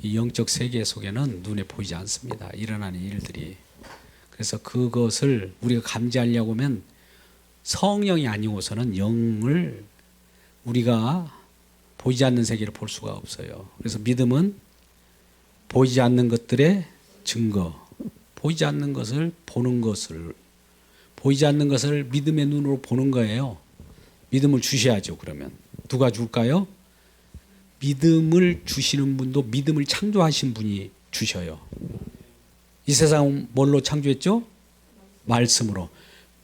이 영적 세계 속에는 눈에 보이지 않습니다. 일어나는 일들이. 그래서 그것을 우리가 감지하려고 하면 성령이 아니고서는 영을 우리가 보이지 않는 세계를 볼 수가 없어요. 그래서 믿음은 보이지 않는 것들의 증거, 보이지 않는 것을 보는 것을, 보이지 않는 것을 믿음의 눈으로 보는 거예요. 믿음을 주셔야죠. 그러면 누가 줄까요? 믿음을 주시는 분도 믿음을 창조하신 분이 주셔요. 이 세상 뭘로 창조했죠? 말씀으로.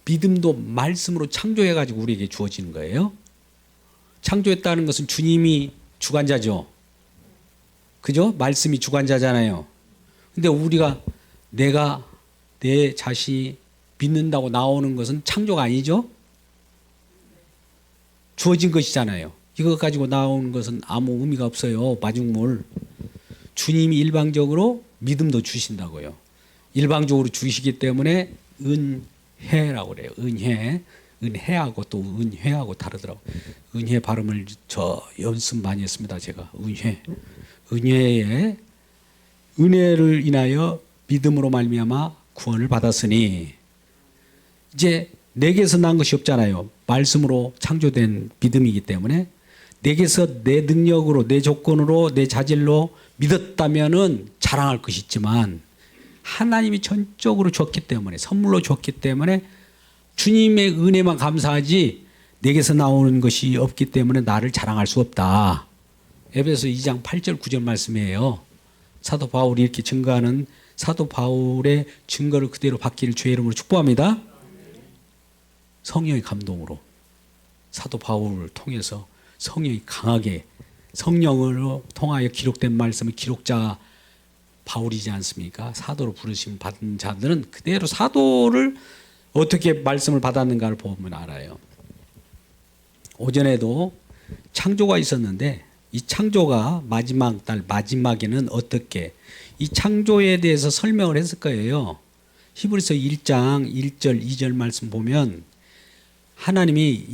믿음도 말씀으로 창조해가지고 우리에게 주어지는 거예요. 창조했다는 것은 주님이 주관자죠. 그죠? 말씀이 주관자잖아요. 근데 우리가 내가 내 자신이 믿는다고 나오는 것은 창조가 아니죠? 주어진 것이잖아요. 이거 가지고 나오는 것은 아무 의미가 없어요. 마중물. 주님이 일방적으로 믿음도 주신다고요. 일방적으로 주시기 때문에 은혜라고 그래요. 은혜. 은혜하고 또 은회하고 다르더라고요. 은혜 발음을 저 연습 많이 했습니다. 제가. 은혜. 은혜에 은혜를 인하여 믿음으로 말미암아 구원을 받았으니 이제 내게서 난 것이 없잖아요. 말씀으로 창조된 믿음이기 때문에 내게서 내 능력으로 내 조건으로 내 자질로 믿었다면은 자랑할 것이 있지만 하나님이 전적으로 줬기 때문에 선물로 줬기 때문에 주님의 은혜만 감사하지 내게서 나오는 것이 없기 때문에 나를 자랑할 수 없다. 에베소 2장 8절 9절 말씀이에요. 사도 바울이 이렇게 증거하는 사도 바울의 증거를 그대로 받기를 주의 이름으로 축복합니다. 성령의 감동으로 사도 바울을 통해서 성령이 강하게 성령으로 통하여 기록된 말씀을 기록자 바울이지 않습니까? 사도로 부르심 받은 자들은 그대로 사도를 어떻게 말씀을 받았는가를 보면 알아요. 오전에도 창조가 있었는데 이 창조가 마지막 날 마지막에는 어떻게 이 창조에 대해서 설명을 했을 거예요. 히브리서 1장 1절 2절 말씀 보면 하나님이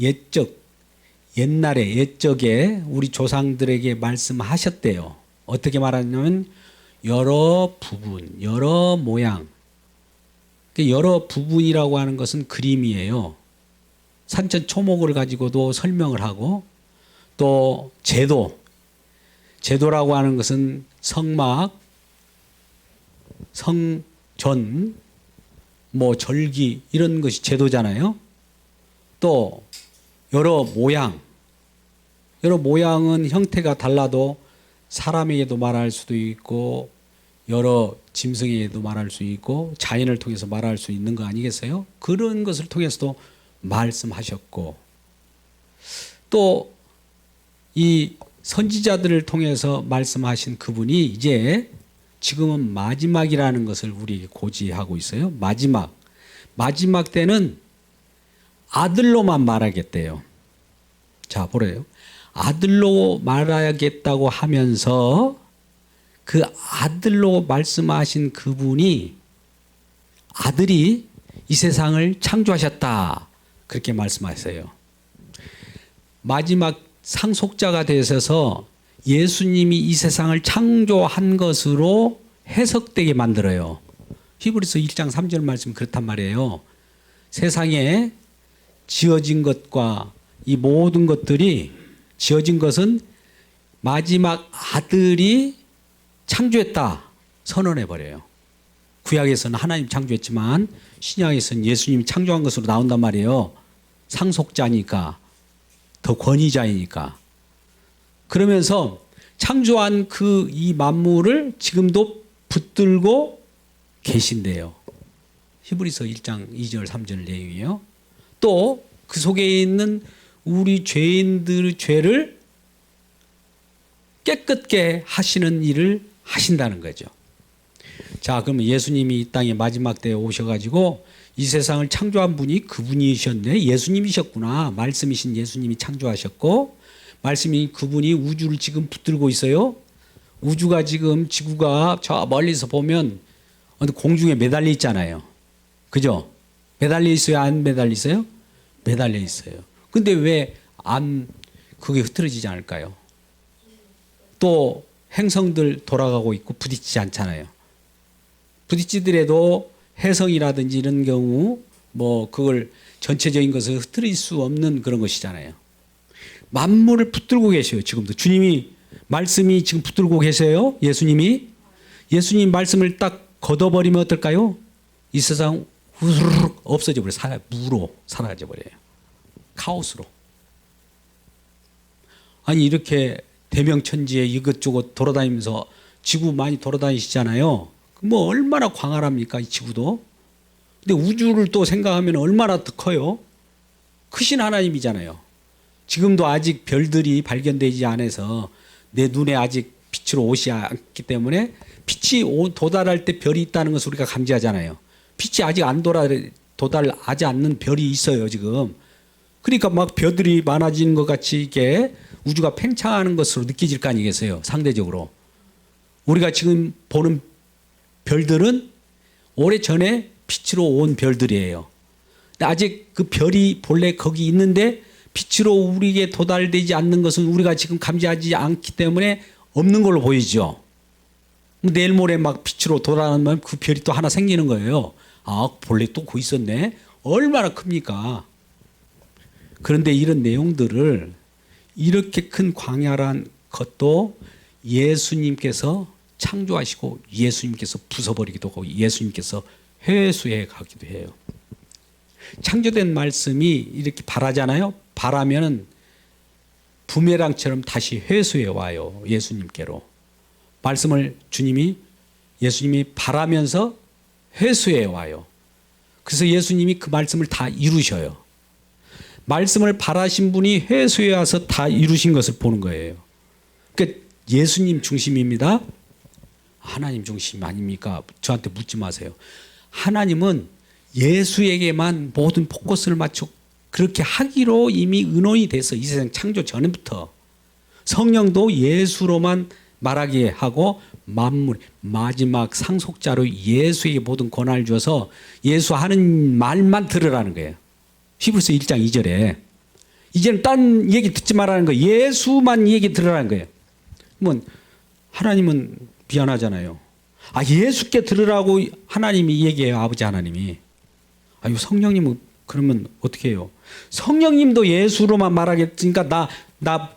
옛날에 옛적에 우리 조상들에게 말씀하셨대요. 어떻게 말하냐면 여러 부분, 여러 모양. 여러 부분이라고 하는 것은 그림이에요. 산천초목을 가지고도 설명을 하고 또 제도라고 하는 것은 성막, 성전, 절기 이런 것이 제도잖아요. 또 여러 모양은 형태가 달라도 사람에게도 말할 수도 있고 여러 짐승에게도 말할 수 있고 자연을 통해서 말할 수 있는 거 아니겠어요? 그런 것을 통해서도 말씀하셨고 또 이 선지자들을 통해서 말씀하신 그분이 이제 지금은 마지막이라는 것을 우리에게 고지하고 있어요. 마지막 때는 아들로만 말하겠대요. 자, 보래요. 아들로 말하겠다고 하면서 그 아들로 말씀하신 그분이 아들이 이 세상을 창조하셨다. 그렇게 말씀하셨어요. 마지막 상속자가 되셔서 예수님이 이 세상을 창조한 것으로 해석되게 만들어요. 히브리서 1장 3절 말씀 그렇단 말이에요. 세상에 지어진 것과 이 모든 것들이 지어진 것은 마지막 아들이 창조했다 선언해버려요. 구약에서는 하나님 창조했지만 신약에서는 예수님이 창조한 것으로 나온단 말이에요. 상속자니까 더 권위자이니까. 그러면서 창조한 이 만물을 지금도 붙들고 계신대요. 히브리서 1장 2절 3절 내용이에요. 또 그 속에 있는 우리 죄인들의 죄를 깨끗게 하시는 일을 하신다는 거죠. 자, 그러면 예수님이 이 땅에 마지막 때에 오셔가지고 이 세상을 창조한 분이 그분이셨네. 예수님이셨구나. 말씀이신 예수님이 창조하셨고 말씀이 그분이 우주를 지금 붙들고 있어요. 우주가 지금 지구가 저 멀리서 보면 공중에 매달려 있잖아요. 그죠? 매달려 있어요? 안 매달려 있어요? 매달려 있어요. 근데 왜 그게 흐트러지지 않을까요? 또 행성들 돌아가고 있고 부딪히지 않잖아요. 부딪히더라도 해성이라든지 이런 경우 뭐 그걸 전체적인 것을 흐트릴 수 없는 그런 것이잖아요. 만물을 붙들고 계셔요. 지금도 주님이 말씀이 지금 붙들고 계세요. 예수님 말씀을 딱 걷어버리면 어떨까요? 이 세상 후루룩 없어져 버려요. 무로 사라져 버려요. 카오스로. 아니 이렇게 대명천지에 이것저것 돌아다니면서 지구 많이 돌아다니시잖아요. 뭐 얼마나 광활합니까 이 지구도. 근데 우주를 또 생각하면 얼마나 더 커요. 크신 하나님이잖아요. 지금도 아직 별들이 발견되지 않아서 내 눈에 아직 빛으로 오지 않기 때문에 빛이 도달할 때 별이 있다는 것을 우리가 감지하잖아요. 빛이 아직 안 도달하지 않는 별이 있어요 지금. 그러니까 막 별들이 많아지는 것 같이 이게 우주가 팽창하는 것으로 느껴질 거 아니겠어요. 상대적으로. 우리가 지금 보는 별들은 오래전에 빛으로 온 별들이에요. 근데 아직 그 별이 본래 거기 있는데 빛으로 우리에게 도달되지 않는 것은 우리가 지금 감지하지 않기 때문에 없는 걸로 보이죠. 내일 모레 막 빛으로 도달하면 그 별이 또 하나 생기는 거예요. 아, 본래 또 거기 있었네. 얼마나 큽니까? 그런데 이런 내용들을 이렇게 큰 광활한 것도 예수님께서 창조하시고 예수님께서 부숴버리기도 하고 예수님께서 회수해 가기도 해요. 창조된 말씀이 이렇게 발하잖아요. 발하면은 부메랑처럼 다시 회수해 와요. 예수님께로. 말씀을 예수님이 발하면서 회수해 와요. 그래서 예수님이 그 말씀을 다 이루셔요. 말씀을 발하신 분이 회수해 와서 다 이루신 것을 보는 거예요. 그러니까 예수님 중심입니다. 하나님 중심 아닙니까? 저한테 묻지 마세요. 하나님은 예수에게만 모든 포커스를 맞추고 그렇게 하기로 이미 의논이 돼서 이 세상 창조 전부터 성령도 예수로만 말하게 하고 만물 마지막 상속자로 예수에게 모든 권한을 줘서 예수 하는 말만 들으라는 거예요. 히브리서 1장 2절에 이제는 딴 얘기 듣지 말라는 거예요. 예수만 얘기 들으라는 거예요. 그러면 하나님은 미안하잖아요. 아, 예수께 들으라고 하나님이 얘기해요. 아버지 하나님이. 아유, 성령님은 그러면 어떻게 해요? 성령님도 예수로만 말하겠으니까 나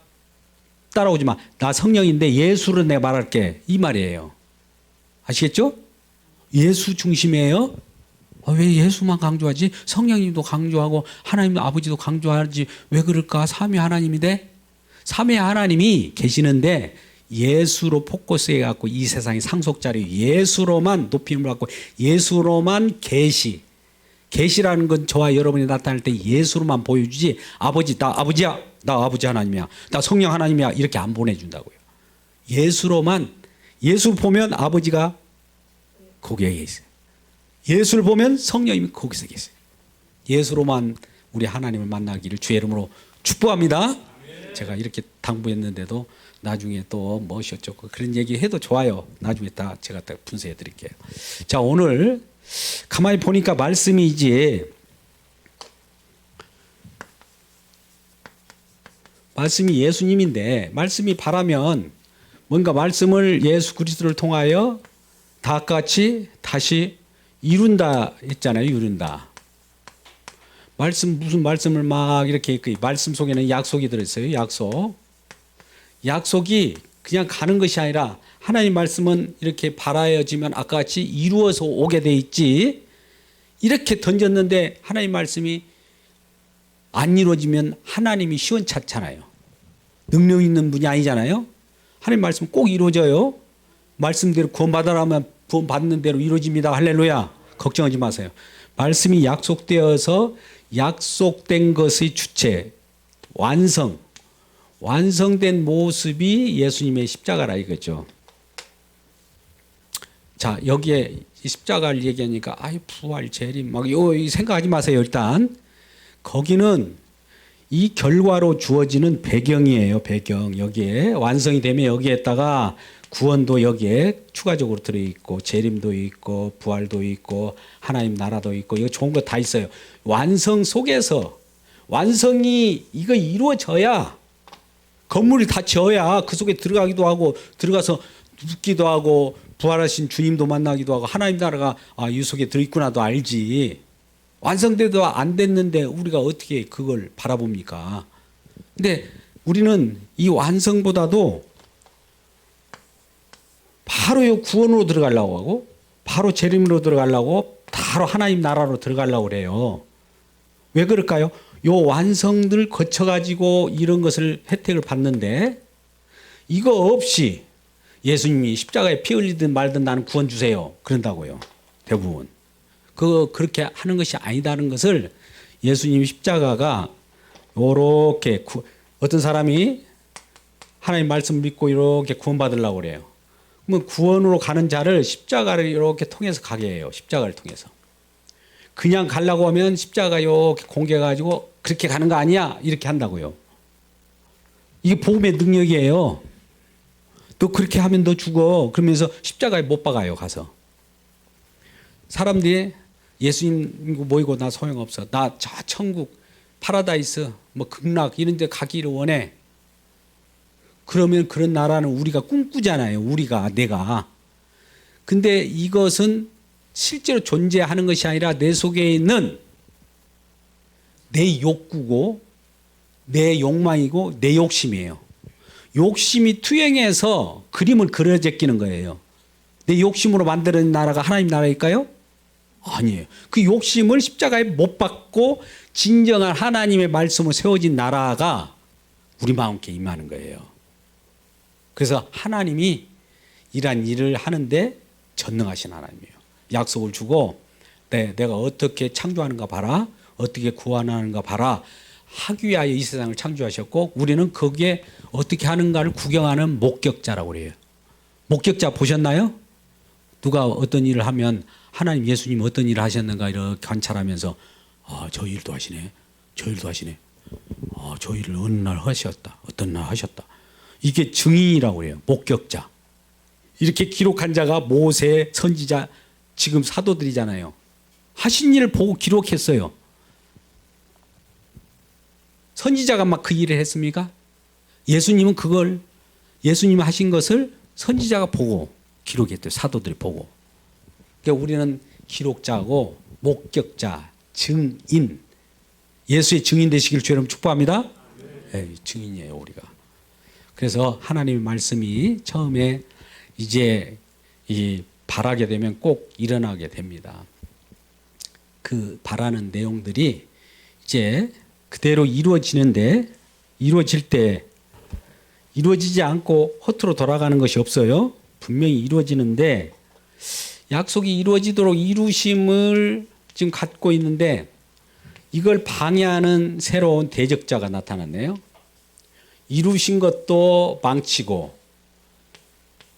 따라오지 마. 나 성령인데 예수로 내가 말할게. 이 말이에요. 아시겠죠? 예수 중심이에요. 아, 왜 예수만 강조하지? 성령님도 강조하고 하나님 아버지도 강조하지. 왜 그럴까? 삼위 하나님인데 삼위 하나님이 계시는데 예수로 포커스해 갖고 이 세상의 상속자리 예수로만 높임을 받고 예수로만 계시라는 건 저와 여러분이 나타날 때 예수로만 보여주지 아버지 나 아버지야 나 아버지 하나님이야 나 성령 하나님이야 이렇게 안 보내준다고요. 예수로만 예수를 보면 아버지가 거기에 있어요. 예수를 보면 성령님이 거기서 계세요. 예수로만 우리 하나님을 만나기를 주의 이름으로 축복합니다. 제가 이렇게 당부했는데도 나중에 또 뭐셨죠? 그런 얘기 해도 좋아요. 나중에 다 제가 딱 분석해 드릴게요. 자, 오늘 가만히 보니까 말씀이 이제 말씀이 예수님인데 말씀이 바라면 뭔가 말씀을 예수 그리스도를 통하여 다 같이 다시 이룬다 했잖아요. 이룬다. 무슨 말씀을 막 이렇게 말씀 속에는 약속이 들어있어요. 약속이 그냥 가는 것이 아니라 하나님 말씀은 이렇게 바라여지면 아까 같이 이루어서 오게 돼 있지. 이렇게 던졌는데 하나님 말씀이 안 이루어지면 하나님이 시원찮잖아요. 능력 있는 분이 아니잖아요. 하나님 말씀 꼭 이루어져요. 말씀대로 구원받으라면 구원받는 대로 이루어집니다. 할렐루야. 걱정하지 마세요. 말씀이 약속되어서 약속된 것의 주체 완성된 모습이 예수님의 십자가라 이거죠. 자, 여기에 십자가를 얘기하니까 부활 재림 막 생각하지 마세요. 일단 거기는 이 결과로 주어지는 배경이에요. 배경. 여기에 완성이 되면 여기에다가 구원도 여기에 추가적으로 들어있고 재림도 있고 부활도 있고 하나님 나라도 있고 이거 좋은 거 다 있어요. 완성 속에서 완성이 이거 이루어져야 건물을 다 지어야 그 속에 들어가기도 하고 들어가서 눕기도 하고 부활하신 주님도 만나기도 하고 하나님 나라가 이 속에 들어있구나도 알지. 완성돼도 안 됐는데 우리가 어떻게 그걸 바라봅니까? 근데 우리는 이 완성보다도 바로 이 구원으로 들어가려고 하고 바로 재림으로 들어가려고 바로 하나님 나라로 들어가려고 그래요. 왜 그럴까요? 요 완성들 거쳐가지고 이런 것을 혜택을 받는데 이거 없이 예수님이 십자가에 피 흘리든 말든 나는 구원 주세요. 그런다고요. 대부분. 그렇게 하는 것이 아니다는 것을 예수님 십자가가 요렇게 어떤 사람이 하나님 말씀 믿고 이렇게 구원받으려고 그래요. 그러면 구원으로 가는 자를 십자가를 이렇게 통해서 가게 해요. 십자가를 통해서. 그냥 가려고 하면 십자가 이렇게 공개해가지고 그렇게 가는 거 아니야? 이렇게 한다고요. 이게 복음의 능력이에요. 너 그렇게 하면 너 죽어. 그러면서 십자가에 못 박아요. 가서. 사람들이 예수님 모이고 나 소용없어. 나 저 천국 파라다이스 뭐 극락 이런 데 가기를 원해. 그러면 그런 나라는 우리가 꿈꾸잖아요. 우리가 내가. 근데 이것은 실제로 존재하는 것이 아니라 내 속에 있는 내 욕구고 내 욕망이고 내 욕심이에요. 욕심이 투영해서 그림을 그려 제끼는 거예요. 내 욕심으로 만드는 나라가 하나님 나라일까요? 아니에요. 그 욕심을 십자가에 못 박고 진정한 하나님의 말씀으로 세워진 나라가 우리 마음께 임하는 거예요. 그래서 하나님이 이러한 일을 하는데 전능하신 하나님이에요. 약속을 주고 내가 어떻게 창조하는가 봐라. 어떻게 구원하는가 봐라. 하기 위하여 이 세상을 창조하셨고 우리는 거기에 어떻게 하는가를 구경하는 목격자라고 그래요. 목격자 보셨나요? 누가 어떤 일을 하면 하나님 예수님 어떤 일을 하셨는가 이렇게 관찰하면서 저 일도 하시네. 저 일도 하시네. 저 일을 어느 날 하셨다. 어떤 날 하셨다. 이게 증인이라고 해요. 목격자. 이렇게 기록한 자가 모세, 선지자, 지금 사도들이잖아요. 하신 일을 보고 기록했어요. 선지자가 막 그 일을 했습니까? 예수님은 예수님 하신 것을 선지자가 보고 기록했대요. 사도들이 보고. 그러니까 우리는 기록자고 목격자, 증인. 예수의 증인 되시길 주여 축복합니다. 네, 증인이에요, 우리가. 그래서 하나님의 말씀이 처음에 이제 바라게 되면 꼭 일어나게 됩니다. 그 바라는 내용들이 이제 그대로 이루어지는데 이루어질 때 이루어지지 않고 허투루 돌아가는 것이 없어요. 분명히 이루어지는데 약속이 이루어지도록 이루심을 지금 갖고 있는데 이걸 방해하는 새로운 대적자가 나타났네요. 이루신 것도 망치고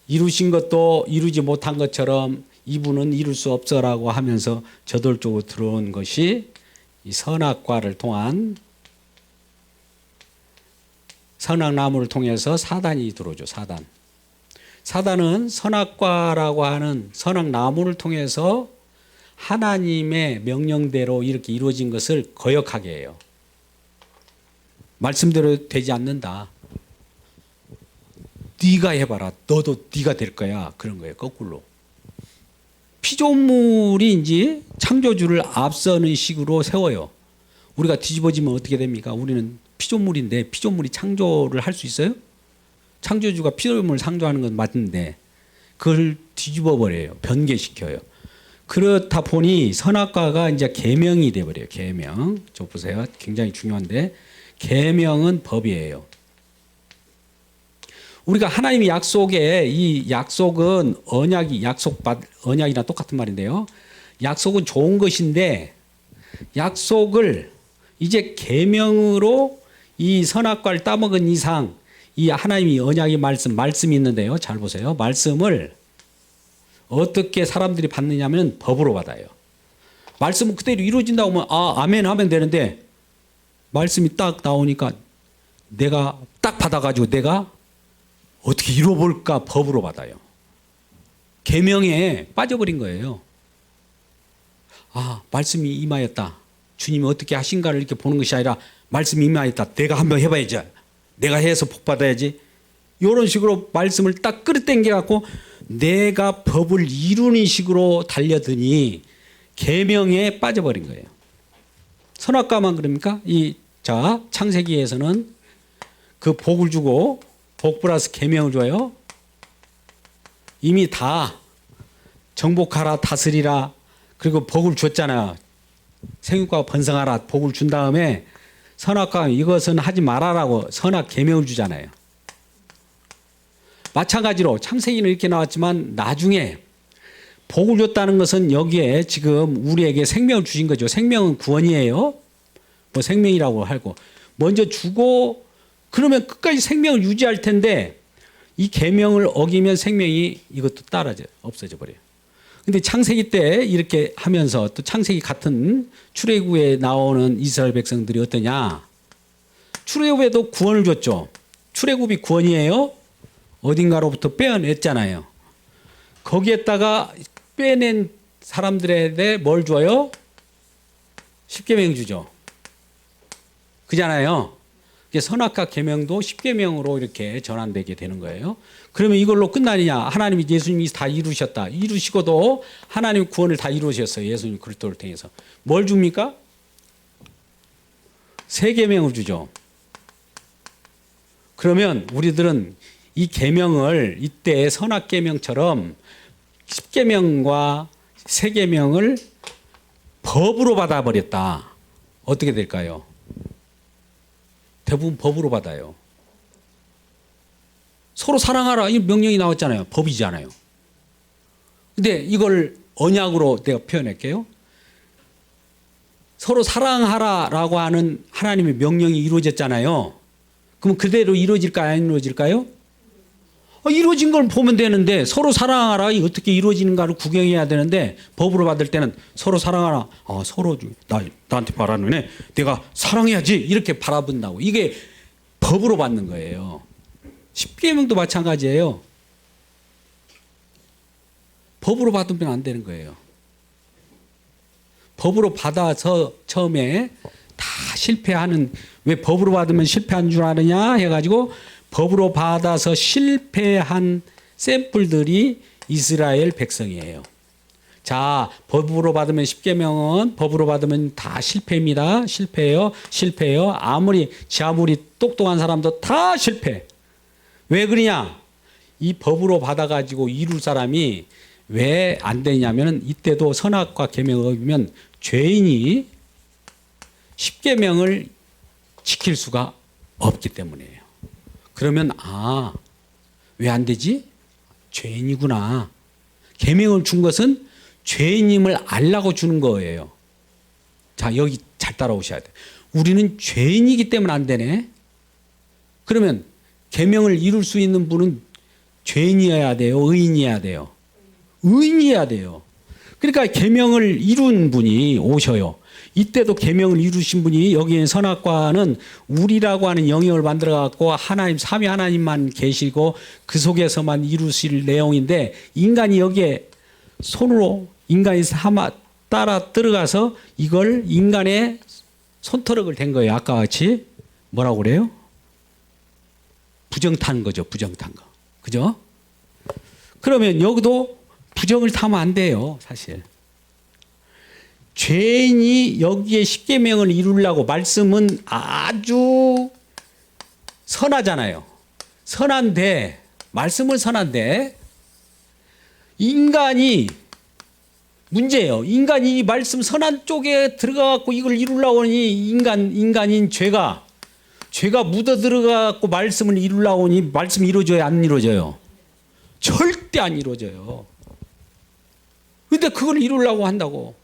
이루신 것도 이루지 못한 것처럼 이분은 이룰 수 없어라고 하면서 저돌적으로 들어온 것이 이 선악과를 통한 선악나무를 통해서 사단이 들어오죠. 사단은 선악과라고 하는 선악나무를 통해서 하나님의 명령대로 이렇게 이루어진 것을 거역하게 해요. 말씀대로 되지 않는다. 네가 해봐라. 너도 네가 될 거야. 그런 거예요. 거꾸로. 피조물이 창조주를 앞서는 식으로 세워요. 우리가 뒤집어지면 어떻게 됩니까? 우리는 피조물인데 피조물이 창조를 할 수 있어요? 창조주가 피조물을 창조하는 건 맞는데 그걸 뒤집어 버려요. 변개시켜요. 그렇다 보니 선악과가 이제 계명이 돼 버려요. 계명. 저 보세요. 굉장히 중요한데 계명은 법이에요. 우리가 하나님의 약속에 이 약속은 언약이랑 똑같은 말인데요. 약속은 좋은 것인데 약속을 이제 계명으로 이 선악과를 따먹은 이상 이 하나님이 언약의 말씀이 있는데요. 잘 보세요. 말씀을 어떻게 사람들이 받느냐면 법으로 받아요. 말씀은 그대로 이루어진다고 하면 아멘 하면 되는데 말씀이 딱 나오니까 내가 딱 받아가지고 내가 어떻게 이루어볼까 법으로 받아요. 계명에 빠져버린 거예요. 말씀이 임하였다. 주님이 어떻게 하신가를 이렇게 보는 것이 아니라 말씀이 임하였다. 내가 한번 해봐야지. 내가 해서 복 받아야지. 이런 식으로 말씀을 딱 끌어당겨 갖고 내가 법을 이루는 식으로 달려드니 계명에 빠져버린 거예요. 선악과만 그럽니까? 자, 창세기에서는 그 복을 주고 복 플러스 계명을 줘요. 이미 다 정복하라 다스리라 그리고 복을 줬잖아요. 생육과 번성하라 복을 준 다음에 선악과 이것은 하지 말아라고 선악 계명을 주잖아요. 마찬가지로 창세기는 이렇게 나왔지만 나중에 복을 줬다는 것은 여기에 지금 우리에게 생명을 주신 거죠. 생명은 구원이에요. 뭐 생명이라고 하고 먼저 주고 그러면 끝까지 생명을 유지할 텐데 이 계명을 어기면 생명이 이것도 따라져 없어져 버려요. 근데 창세기 때 이렇게 하면서 또 창세기 같은 출애굽에 나오는 이스라엘 백성들이 어떠냐? 출애굽에도 구원을 줬죠. 출애굽이 구원이에요. 어딘가로부터 빼어냈잖아요. 거기에다가 빼낸 사람들에 뭘 줘요? 십계명 주죠. 그잖아요. 선악과 계명도 십계명으로 이렇게 전환되게 되는 거예요. 그러면 이걸로 끝나느냐? 하나님이 예수님이 다 이루셨다. 이루시고도 하나님 구원을 다 이루셨어요. 예수님 그리스도를 통해서. 뭘 줍니까? 세 계명을 주죠. 그러면 우리들은 이 계명을 이때 선악 계명처럼 십계명과 세 계명을 법으로 받아버렸다. 어떻게 될까요? 대부분 법으로 받아요. 서로 사랑하라 이 명령이 나왔잖아요. 법이잖아요. 근데 이걸 언약으로 내가 표현할게요. 서로 사랑하라라고 하는 하나님의 명령이 이루어졌잖아요. 그럼 그대로 이루어질까요? 안 이루어질까요? 이루어진 걸 보면 되는데 서로 사랑하라 어떻게 이루어지는가를 구경해야 되는데 법으로 받을 때는 서로 사랑하라. 서로 나한테 바라는 애 내가 사랑해야지 이렇게 바라본다고. 이게 법으로 받는 거예요. 십계명도 마찬가지예요. 법으로 받으면 안 되는 거예요. 법으로 받아서 처음에 다 실패하는 왜 법으로 받으면 실패한 줄 아느냐 해가지고 법으로 받아서 실패한 샘플들이 이스라엘 백성이에요. 자, 법으로 받으면 십계명은 법으로 받으면 다 실패입니다. 실패해요. 아무리 똑똑한 사람도 다 실패. 왜 그러냐? 이 법으로 받아가지고 이룰 사람이 왜 안 되냐면 이때도 선악과 계명을 어기면 죄인이 십계명을 지킬 수가 없기 때문이에요. 그러면 왜 안 되지? 죄인이구나. 계명을 준 것은 죄인임을 알라고 주는 거예요. 자, 여기 잘 따라오셔야 돼요. 우리는 죄인이기 때문에 안 되네. 그러면 계명을 이룰 수 있는 분은 죄인이어야 돼요? 의인이어야 돼요? 의인이어야 돼요. 그러니까 계명을 이룬 분이 오셔요. 이때도 계명을 이루신 분이 여기에 선악과는 우리라고 하는 영역을 만들어 갖고 하나님 삼위 하나님만 계시고 그 속에서만 이루실 내용인데 인간이 여기에 손으로 인간이 따라 들어가서 이걸 인간의 손터럭을 댄 거예요. 아까 같이 뭐라고 그래요? 부정 탄 거죠. 부정 탄 거. 그죠? 그러면 여기도 부정을 타면 안 돼요. 사실. 죄인이 여기에 십계명을 이루려고 말씀은 아주 선하잖아요. 선한데 말씀은 선한데 인간이 문제예요. 인간이 이 말씀 선한 쪽에 들어가갖고 이걸 이루려고 하니 인간인 죄가 묻어 들어가갖고 말씀을 이루려고 하니 말씀이 이루어져요? 안 이루어져요? 절대 안 이루어져요. 근데 그걸 이루려고 한다고.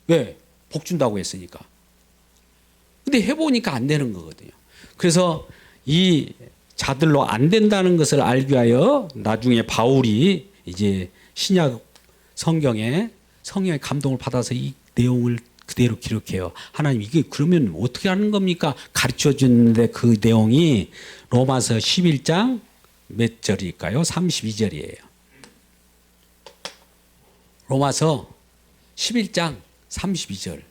왜? 복 준다고 했으니까. 근데 해보니까 안 되는 거거든요. 그래서 이 자들로 안 된다는 것을 알기 위하여 나중에 바울이 이제 신약 성경의 감동을 받아서 이 내용을 그대로 기록해요. 하나님 이게 그러면 어떻게 하는 겁니까? 가르쳐 주는데 그 내용이 로마서 11장 몇 절일까요? 32절이에요. 로마서 11장 32절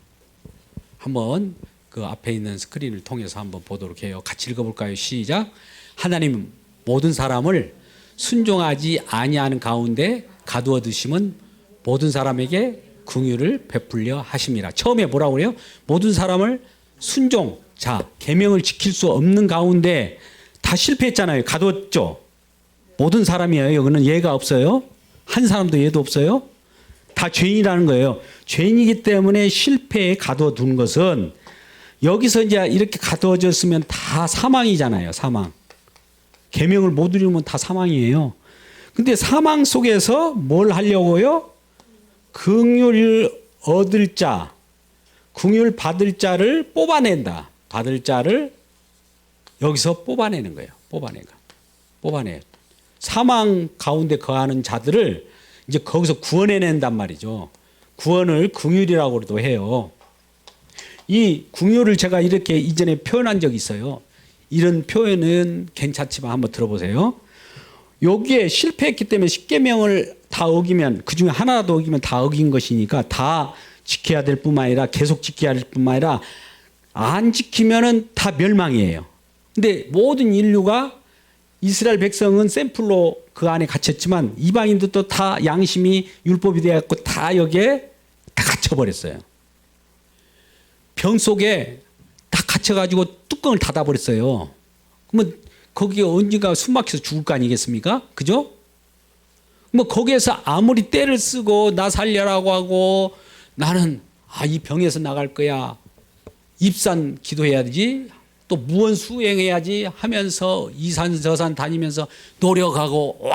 한번 그 앞에 있는 스크린을 통해서 한번 보도록 해요. 같이 읽어볼까요? 시작. 하나님 모든 사람을 순종하지 아니하는 가운데 가두어 두심은 모든 사람에게 긍휼을 베풀려 하심이라. 처음에 뭐라고 그래요? 모든 사람을 순종, 자 계명을 지킬 수 없는 가운데 다 실패했잖아요. 가두었죠. 모든 사람이에요. 여기는 예가 없어요. 한 사람도 예도 없어요. 다 죄인이라는 거예요. 죄인이기 때문에 실패에 가두어 두는 것은 여기서 이제 이렇게 가두어졌으면 다 사망이잖아요. 사망. 계명을 못 이루면 다 사망이에요. 근데 사망 속에서 뭘 하려고요? 긍휼을 얻을 자, 긍휼 받을 자를 뽑아낸다. 받을 자를 여기서 뽑아내는 거예요. 뽑아내요. 사망 가운데 거하는 자들을 이제 거기서 구원해낸단 말이죠. 구원을 긍휼이라고도 해요. 이 긍휼을 제가 이렇게 이전에 표현한 적이 있어요. 이런 표현은 괜찮지만 한번 들어보세요. 여기에 실패했기 때문에 십계명을 다 어기면 그중에 하나라도 어기면 다 어긴 것이니까 다 지켜야 될 뿐만 아니라 계속 지켜야 될 뿐만 아니라 안 지키면은 다 멸망이에요. 근데 모든 인류가 이스라엘 백성은 샘플로 그 안에 갇혔지만 이방인들도 다 양심이 율법이 되었고 다 여기에 다 갇혀버렸어요. 병 속에 다 갇혀가지고 뚜껑을 닫아버렸어요. 그러면 거기에 언젠가 숨 막혀서 죽을 거 아니겠습니까? 그죠? 뭐 거기에서 아무리 떼를 쓰고 나 살려라고 하고 나는 이 병에서 나갈 거야. 입산 기도해야 되지. 또 무언 수행해야지 하면서 이산 저산 다니면서 노력하고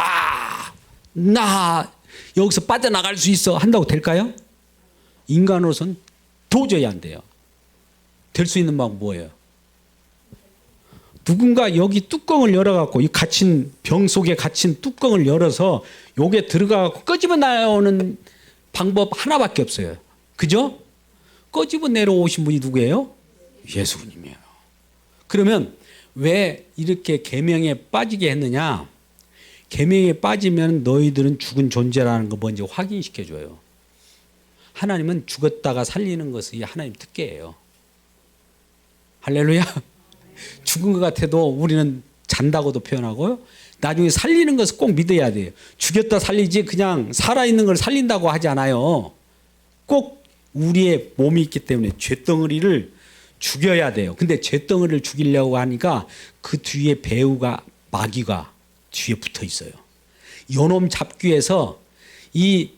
나 여기서 빠져나갈 수 있어 한다고 될까요? 인간으로서는 도저히 안 돼요. 될 수 있는 방법 뭐예요? 누군가 여기 뚜껑을 열어갖고 이 갇힌 병 속에 갇힌 뚜껑을 열어서 요게 들어가갖고 끄집어 나오는 방법 하나밖에 없어요. 그죠? 끄집어 내려오신 분이 누구예요? 예수님이에요. 그러면 왜 이렇게 계명에 빠지게 했느냐? 계명에 빠지면 너희들은 죽은 존재라는 거 먼저 확인시켜줘요. 하나님은 죽었다가 살리는 것이 하나님 특権이에요. 할렐루야. 죽은 것 같아도 우리는 잔다고도 표현하고요. 나중에 살리는 것을 꼭 믿어야 돼요. 죽였다 살리지 그냥 살아있는 걸 살린다고 하지 않아요. 꼭 우리의 몸이 있기 때문에 쇳덩어리를 죽여야 돼요. 근데 쇳덩어리를 죽이려고 하니까 그 뒤에 배우가 마귀가 뒤에 붙어 있어요. 요놈 잡기 위해서 이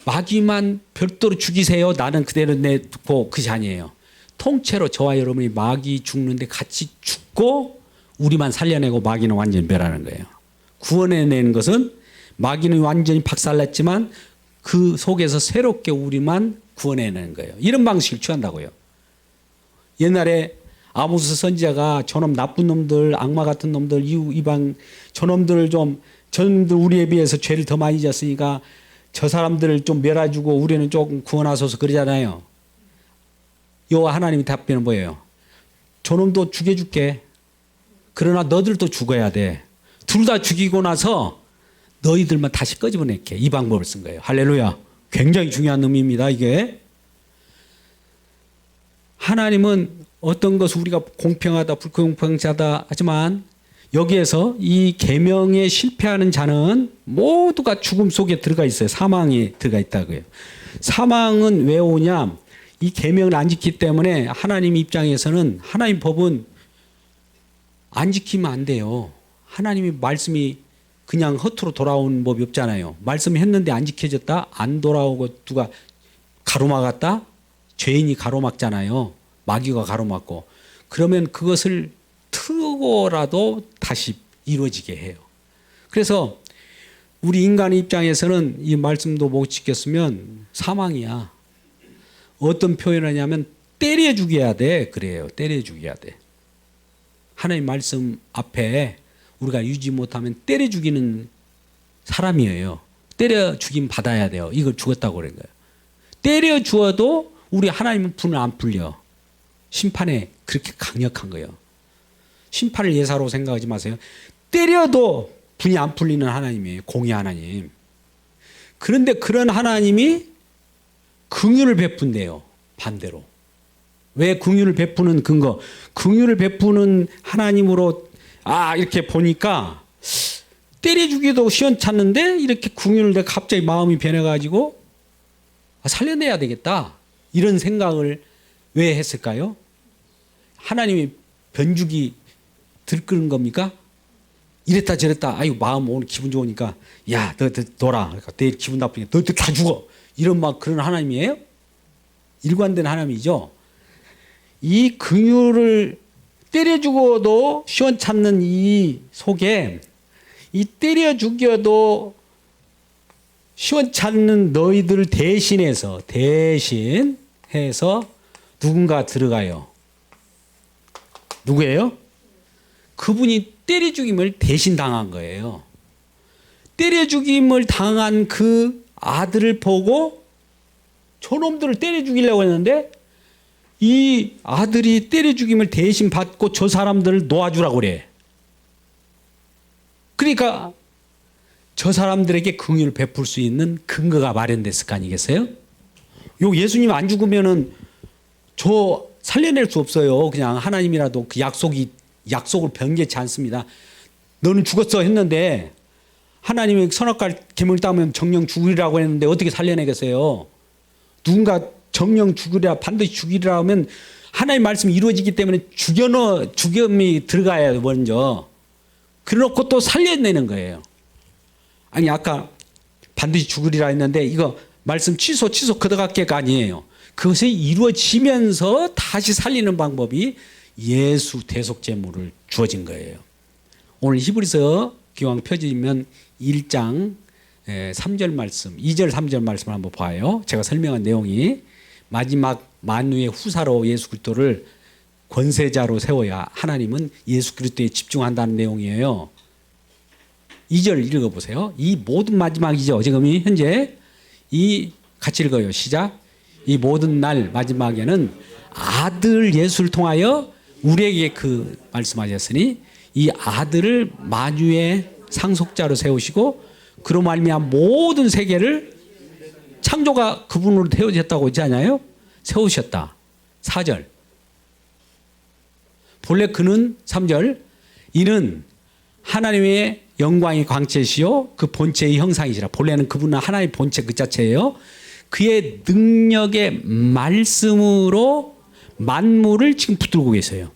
마귀만 별도로 죽이세요. 나는 그대로 내두고 그것이 아니에요. 통째로 저와 여러분이 마귀 죽는데 같이 죽고 우리만 살려내고 마귀는 완전히 멸하는 거예요. 구원해내는 것은 마귀는 완전히 박살났지만 그 속에서 새롭게 우리만 구원해내는 거예요. 이런 방식을 취한다고요. 옛날에 아모스 선지자가 저놈 나쁜 놈들, 악마 같은 놈들, 이방 저놈들 우리에 비해서 죄를 더 많이 졌으니까 저 사람들을 좀 멸해주고 우리는 조금 구원하소서 그러잖아요. 여호와 하나님의 답변은 뭐예요? 저놈도 죽여줄게. 그러나 너들도 죽어야 돼. 둘 다 죽이고 나서 너희들만 다시 끄집어낼게. 이 방법을 쓴 거예요. 할렐루야. 굉장히 중요한 의미입니다. 이게. 하나님은 어떤 것을 우리가 공평하다 불공평하다 하지만 여기에서 이 계명에 실패하는 자는 모두가 죽음 속에 들어가 있어요. 사망에 들어가 있다고요. 사망은 왜 오냐? 이 계명을 안 지키기 때문에 하나님 입장에서는 하나님 법은 안 지키면 안 돼요. 하나님의 말씀이 그냥 허투루 돌아온 법이 없잖아요. 말씀했는데 안 지켜졌다? 안 돌아오고 누가 가로막았다? 죄인이 가로막잖아요. 마귀가 가로막고. 그러면 그것을 트고라도 다시 이루어지게 해요. 그래서 우리 인간의 입장에서는 이 말씀도 못 지켰으면 사망이야. 어떤 표현을 하냐면 때려 죽여야 돼. 그래요. 때려 죽여야 돼. 하나님 말씀 앞에 우리가 유지 못하면 때려 죽이는 사람이에요. 때려 죽임 받아야 돼요. 이걸 죽었다고 그런 거예요. 때려 주어도 우리 하나님은 분을 안 풀려. 심판에 그렇게 강력한 거예요. 심판을 예사로 생각하지 마세요. 때려도 분이 안 풀리는 하나님이에요. 공의 하나님. 그런데 그런 하나님이 긍휼을 베푼대요. 반대로. 왜 긍휼을 베푸는 근거? 긍휼을 베푸는 하나님으로 이렇게 보니까 때려주기도 시원찮는데 이렇게 긍휼을 내가 갑자기 마음이 변해가지고 살려내야 되겠다 이런 생각을 왜 했을까요? 하나님이 변죽이 들끓는 겁니까? 이랬다 저랬다 아유 마음 오늘 기분 좋으니까 야 너 놀아 그러니까 내일 기분 나쁘니까 너도 다 죽어 이런 막 그런 하나님이에요? 일관된 하나님이죠. 이 긍휼을 때려 죽어도 시원찮는 이 속에 이 때려 죽여도 시원찮는 너희들을 대신해서 누군가 들어가요. 누구예요? 그분이 때려 죽임을 대신 당한 거예요. 때려 죽임을 당한 그 아들을 보고 저놈들을 때려 죽이려고 했는데 이 아들이 때려 죽임을 대신 받고 저 사람들을 놓아주라고 그래. 그러니까 저 사람들에게 긍휼을 베풀 수 있는 근거가 마련됐을 거 아니겠어요? 요 예수님 안 죽으면은 저 살려낼 수 없어요. 그냥 하나님이라도 그 약속을 변개치 않습니다. 너는 죽었어 했는데 하나님이 선악과 계명을 따면 정령 죽으리라고 했는데 어떻게 살려내겠어요? 누군가 정령 죽으리라 반드시 죽이리라 하면 하나님 말씀이 이루어지기 때문에 죽음이 들어가야 먼저. 그래놓고 또 살려내는 거예요. 아니 아까 반드시 죽으리라 했는데 이거 말씀 취소 그더갑게가 아니에요. 그것이 이루어지면서 다시 살리는 방법이 예수 대속제물을 주어진 거예요. 오늘 히브리서 기왕 펴지면 1장 3절 말씀 2절 3절 말씀을 한번 봐요. 제가 설명한 내용이 마지막 만유의 후사로 예수 그리스도를 권세자로 세워야 하나님은 예수 그리스도에 집중한다는 내용이에요. 2절 읽어보세요. 이 모든 마지막이죠. 지금 현재 이 같이 읽어요. 시작. 이 모든 날 마지막에는 아들 예수를 통하여 우리에게 그 말씀하셨으니 이 아들을 만유의 상속자로 세우시고 그로 말미암아 모든 세계를 창조가 그분으로 되어졌다고 있지 않아요? 세우셨다. 4절. 본래 그는 3절 이는 하나님의 영광의 광채시요 그 본체의 형상이시라. 본래는 그분은 하나님의 본체 그 자체예요. 그의 능력의 말씀으로 만물을 지금 붙들고 계세요.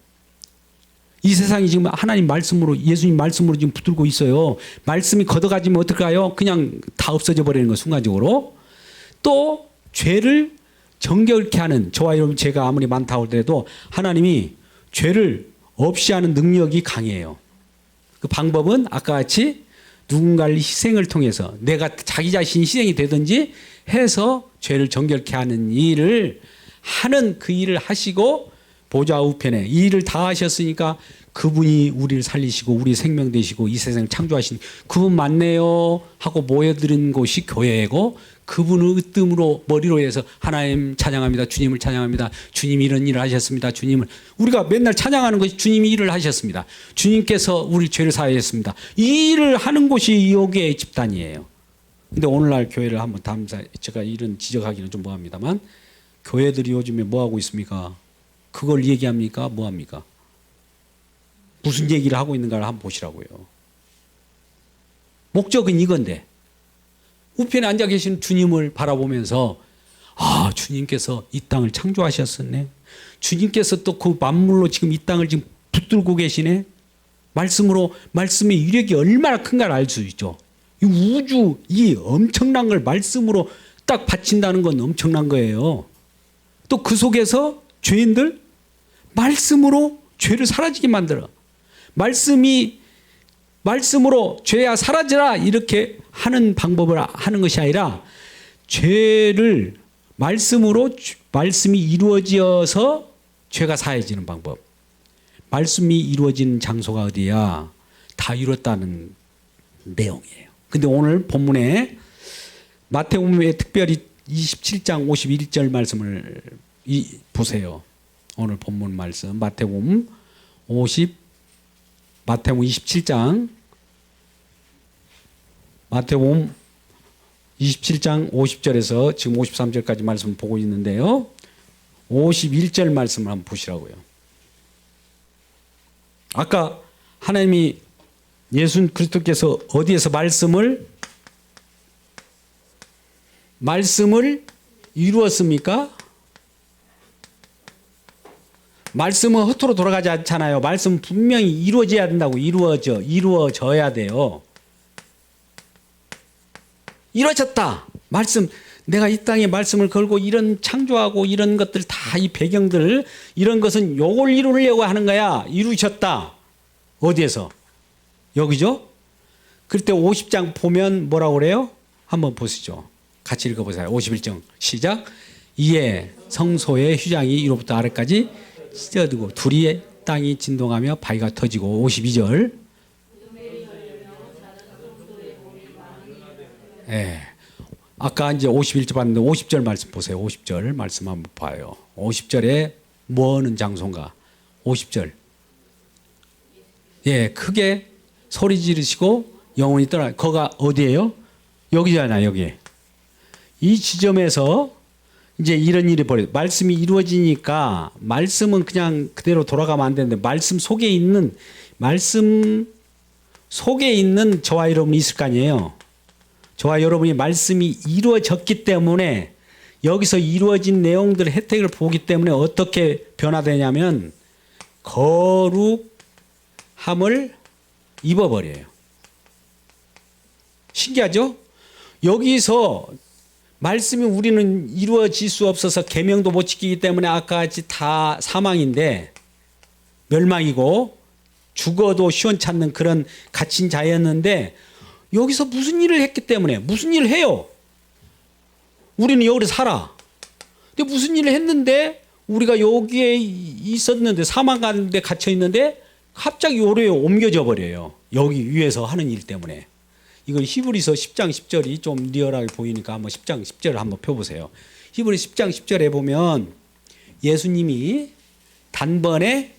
이 세상이 지금 하나님 말씀으로 예수님 말씀으로 지금 붙들고 있어요. 말씀이 걷어가지면 어떨까요? 그냥 다 없어져 버리는 거 순간적으로. 또 죄를 정결케 하는 저와 여러분 죄가 아무리 많다고 하더라도 하나님이 죄를 없이 하는 능력이 강해요. 그 방법은 아까 같이 누군가를 희생을 통해서 내가 자기 자신이 희생이 되든지 해서 죄를 정결케 하는 일을 하는 그 일을 하시고 보좌 우편에 이 일을 다 하셨으니까 그분이 우리를 살리시고 우리 생명 되시고 이 세상을 창조하신 그분 맞네요 하고 모여드는 곳이 교회고 그분을 으뜸으로 머리로 해서 하나님 찬양합니다. 주님을 찬양합니다. 주님이 이런 일을 하셨습니다. 주님을 우리가 맨날 찬양하는 것이 주님이 일을 하셨습니다. 주님께서 우리 죄를 사하셨습니다. 이 일을 하는 곳이 요괴의 집단이에요. 근데 오늘날 교회를 한번 제가 이런 지적하기는 좀 뭐합니다만 교회들이 요즘에 뭐하고 있습니까? 그걸 얘기합니까? 뭐합니까? 무슨 얘기를 하고 있는가를 한번 보시라고요. 목적은 이건데 우편에 앉아 계신 주님을 바라보면서 주님께서 이 땅을 창조하셨었네. 주님께서 또 그 만물로 지금 이 땅을 지금 붙들고 계시네. 말씀의 위력이 얼마나 큰가를 알 수 있죠. 이 우주 이 엄청난 걸 말씀으로 딱 바친다는 건 엄청난 거예요. 또 그 속에서 죄인들 말씀으로 죄를 사라지게 만들어. 말씀으로 죄야 사라지라 이렇게 하는 방법을 하는 것이 아니라 죄를 말씀이 이루어져서 죄가 사해지는 방법. 말씀이 이루어지는 장소가 어디야? 다 이뤘다는 내용이에요. 근데 오늘 본문에 마태복음에 특별히 27장 51절 말씀을 보세요. 오늘 본문 말씀 마태복음 27장 50절에서 지금 53절까지 말씀 보고 있는데요. 51절 말씀을 한번 보시라고요. 아까 하나님이 예수 그리스도께서 어디에서 말씀을 이루었습니까? 말씀은 허투루 돌아가지 않잖아요. 말씀은 분명히 이루어져야 된다고. 이루어져야 돼요. 이루어졌다. 말씀, 내가 이 땅에 말씀을 걸고 이런 창조하고 이런 것들 다 이 배경들 이런 것은 요걸 이루려고 하는 거야. 이루셨다. 어디에서? 여기죠? 그때 50장 보면 뭐라고 그래요? 한번 보시죠. 같이 읽어보세요. 51장 시작. 이에 성소의 휘장이 위로부터 아래까지 찢어지고 둘이 땅이 진동하며 바위가 터지고 52절. 예. 아까 이제 51절 봤는데 50절 말씀 보세요. 50절 말씀 한번 봐요. 50절에 뭐 하는 장소인가? 50절. 예, 크게 소리 지르시고 영혼이 떠나. 거가 어디예요? 여기잖아요, 여기. 이 지점에서 이제 이런 일이 벌어요. 말씀이 이루어지니까 말씀은 그냥 그대로 돌아가면 안 되는데 말씀 속에 있는 저와 여러분이 있을 거 아니에요. 저와 여러분이 말씀이 이루어졌기 때문에 여기서 이루어진 내용들 혜택을 보기 때문에 어떻게 변화되냐면 거룩함을 입어버려요. 신기하죠? 여기서 말씀이 우리는 이루어질 수 없어서 계명도 못 지키기 때문에 아까 같이 다 사망인데 멸망이고 죽어도 시원찮는 그런 갇힌 자였는데 여기서 무슨 일을 했기 때문에 무슨 일을 해요? 우리는 여기서 살아. 근데 무슨 일을 했는데 우리가 여기에 있었는데 사망 가운데 갇혀 있는데 갑자기 요로에 옮겨져 버려요. 여기 위에서 하는 일 때문에. 이건 히브리서 10장 10절이 좀 리얼하게 보이니까 한번 10장 10절을 한번 펴보세요. 히브리 10장 10절에 보면 예수님이 단번에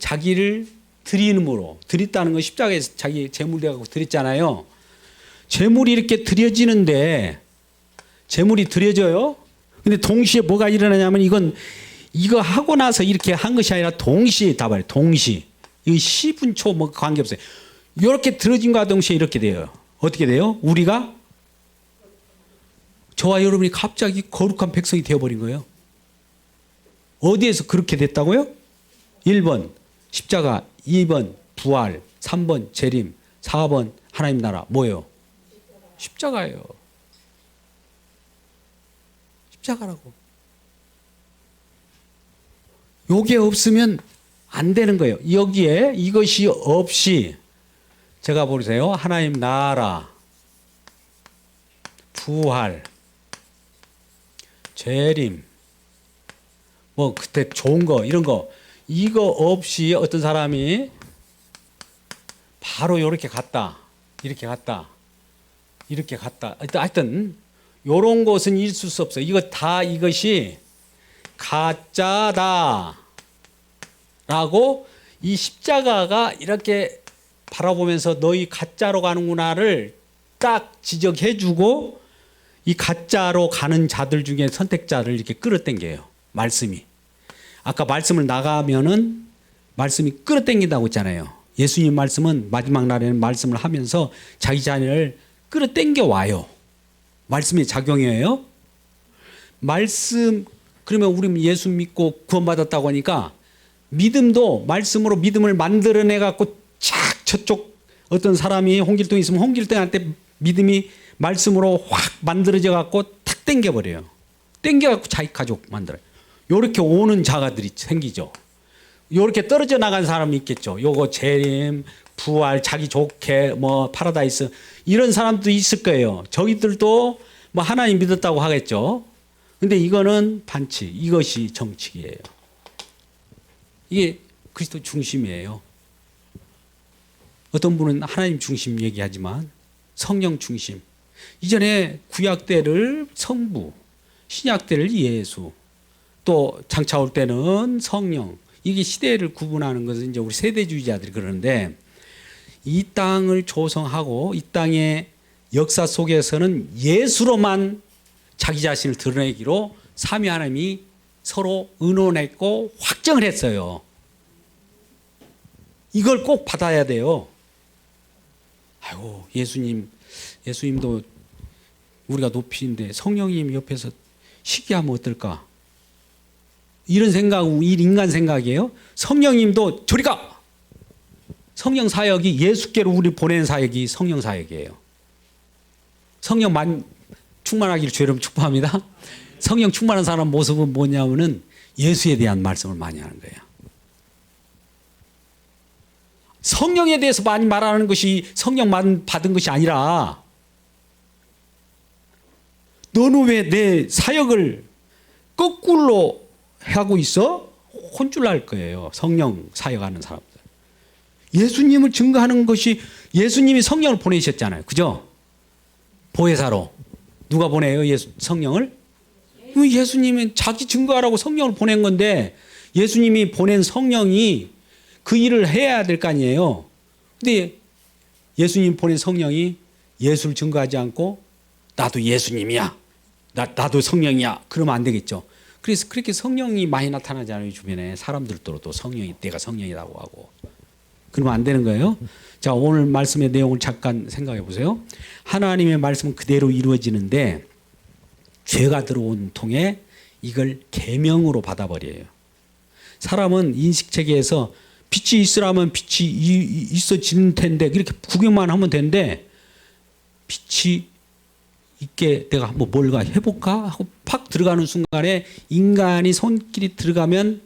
자기를 드림으로 드렸다는 건 십자가에서 자기 제물 되고 드렸잖아요. 제물이 이렇게 드려지는데 제물이 드려져요. 근데 동시에 뭐가 일어나냐면 이거 하고 나서 이렇게 한 것이 아니라 동시에 다 봐요. 동시. 이 시분초 뭐 관계없어요. 이렇게 들어진과 동시에 이렇게 돼요. 어떻게 돼요? 우리가 저와 여러분이 갑자기 거룩한 백성이 되어버린 거예요. 어디에서 그렇게 됐다고요? 1번 십자가, 2번 부활, 3번 재림, 4번 하나님 나라. 뭐예요? 십자가예요. 십자가라고. 요게 없으면 안 되는 거예요. 여기에 이것이 없이 제가 보세요. 하나님 나라, 부활, 재림, 뭐 그때 좋은 거 이런 거 이거 없이 어떤 사람이 바로 이렇게 갔다, 이렇게 갔다, 이렇게 갔다. 하여튼 이런 것은 있을 수 없어요. 이거 다 이것이 가짜다라고 이 십자가가 이렇게 바라보면서 너희 가짜로 가는구나를 딱 지적해주고 이 가짜로 가는 자들 중에 선택자를 이렇게 끌어당겨요. 말씀이. 아까 말씀을 나가면은 말씀이 끌어당긴다고 했잖아요. 예수님 말씀은 마지막 날에는 말씀을 하면서 자기 자녀를 끌어당겨 와요. 말씀이 작용이에요. 말씀, 그러면 우리 예수 믿고 구원받았다고 하니까 믿음도 말씀으로 믿음을 만들어내 갖고 착 저쪽 어떤 사람이 홍길동에 있으면 홍길동한테 믿음이 말씀으로 확 만들어져 갖고 탁 땡겨버려요. 땡겨갖고 자기 가족 만들어요. 요렇게 오는 자가들이 생기죠. 요렇게 떨어져 나간 사람이 있겠죠. 요거 재림, 부활, 자기 좋게 뭐 파라다이스 이런 사람도 있을 거예요. 저희들도 뭐 하나님 믿었다고 하겠죠. 근데 이거는 반칙, 이것이 정칙이에요. 이게 그리스도 중심이에요. 어떤 분은 하나님 중심 얘기하지만 성령 중심. 이전에 구약 때를 성부, 신약 때를 예수, 또 장차 올 때는 성령. 이게 시대를 구분하는 것은 이제 우리 세대주의자들이 그러는데 이 땅을 조성하고 이 땅의 역사 속에서는 예수로만 자기 자신을 드러내기로 삼위 하나님이 서로 의논했고 확정을 했어요. 이걸 꼭 받아야 돼요. 아이고, 예수님도 우리가 높이는데 성령님 옆에서 시기하면 어떨까? 이런 인간 생각이에요. 성령님도 저리 가! 성령 사역이 예수께로 우리 보내는 사역이 성령 사역이에요. 성령만 충만하기를 주의 이름 축복합니다. 성령 충만한 사람 모습은 뭐냐면은 예수에 대한 말씀을 많이 하는 거예요. 성령에 대해서 많이 말하는 것이 성령만 받은 것이 아니라 너는 왜 내 사역을 거꾸로 하고 있어? 혼쭐 날 거예요. 성령 사역하는 사람들. 예수님을 증거하는 것이 예수님이 성령을 보내셨잖아요. 그죠? 보혜사로. 누가 보내요? 성령을? 예수님은 자기 증거하라고 성령을 보낸 건데 예수님이 보낸 성령이 그 일을 해야 될 거 아니에요. 근데 예수님 보낸 성령이 예수를 증거하지 않고 나도 예수님이야. 나도 성령이야. 그러면 안 되겠죠. 그래서 그렇게 성령이 많이 나타나잖아요. 주변에 사람들도 성령이 내가 성령이라고 하고. 그러면 안 되는 거예요. 자, 오늘 말씀의 내용을 잠깐 생각해 보세요. 하나님의 말씀은 그대로 이루어지는데 죄가 들어온 통에 이걸 계명으로 받아버려요. 사람은 인식체계에서 빛이 있으라면 빛이 있어지는 텐데 그렇게 구경만 하면 되는데 빛이 있게 내가 한번 뭘가 해볼까 하고 팍 들어가는 순간에 인간이 손길이 들어가면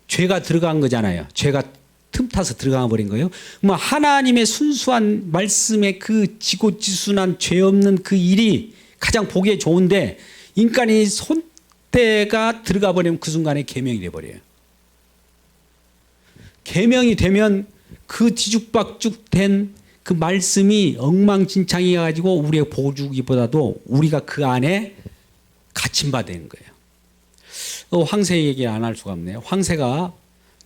죄가 들어간 거잖아요. 죄가 틈타서 들어가 버린 거예요. 하나님의 순수한 말씀의 그 지고지순한 죄 없는 그 일이 가장 보기에 좋은데 인간이 손때가 들어가 버리면 그 순간에 계명이 돼버려요. 계명이 되면 그 뒤죽박죽 된 그 말씀이 엉망진창이 가지고 우리의 보주기보다도 우리가 그 안에 갇힌바되는 거예요. 황새 얘기 안 할 수가 없네요. 황새가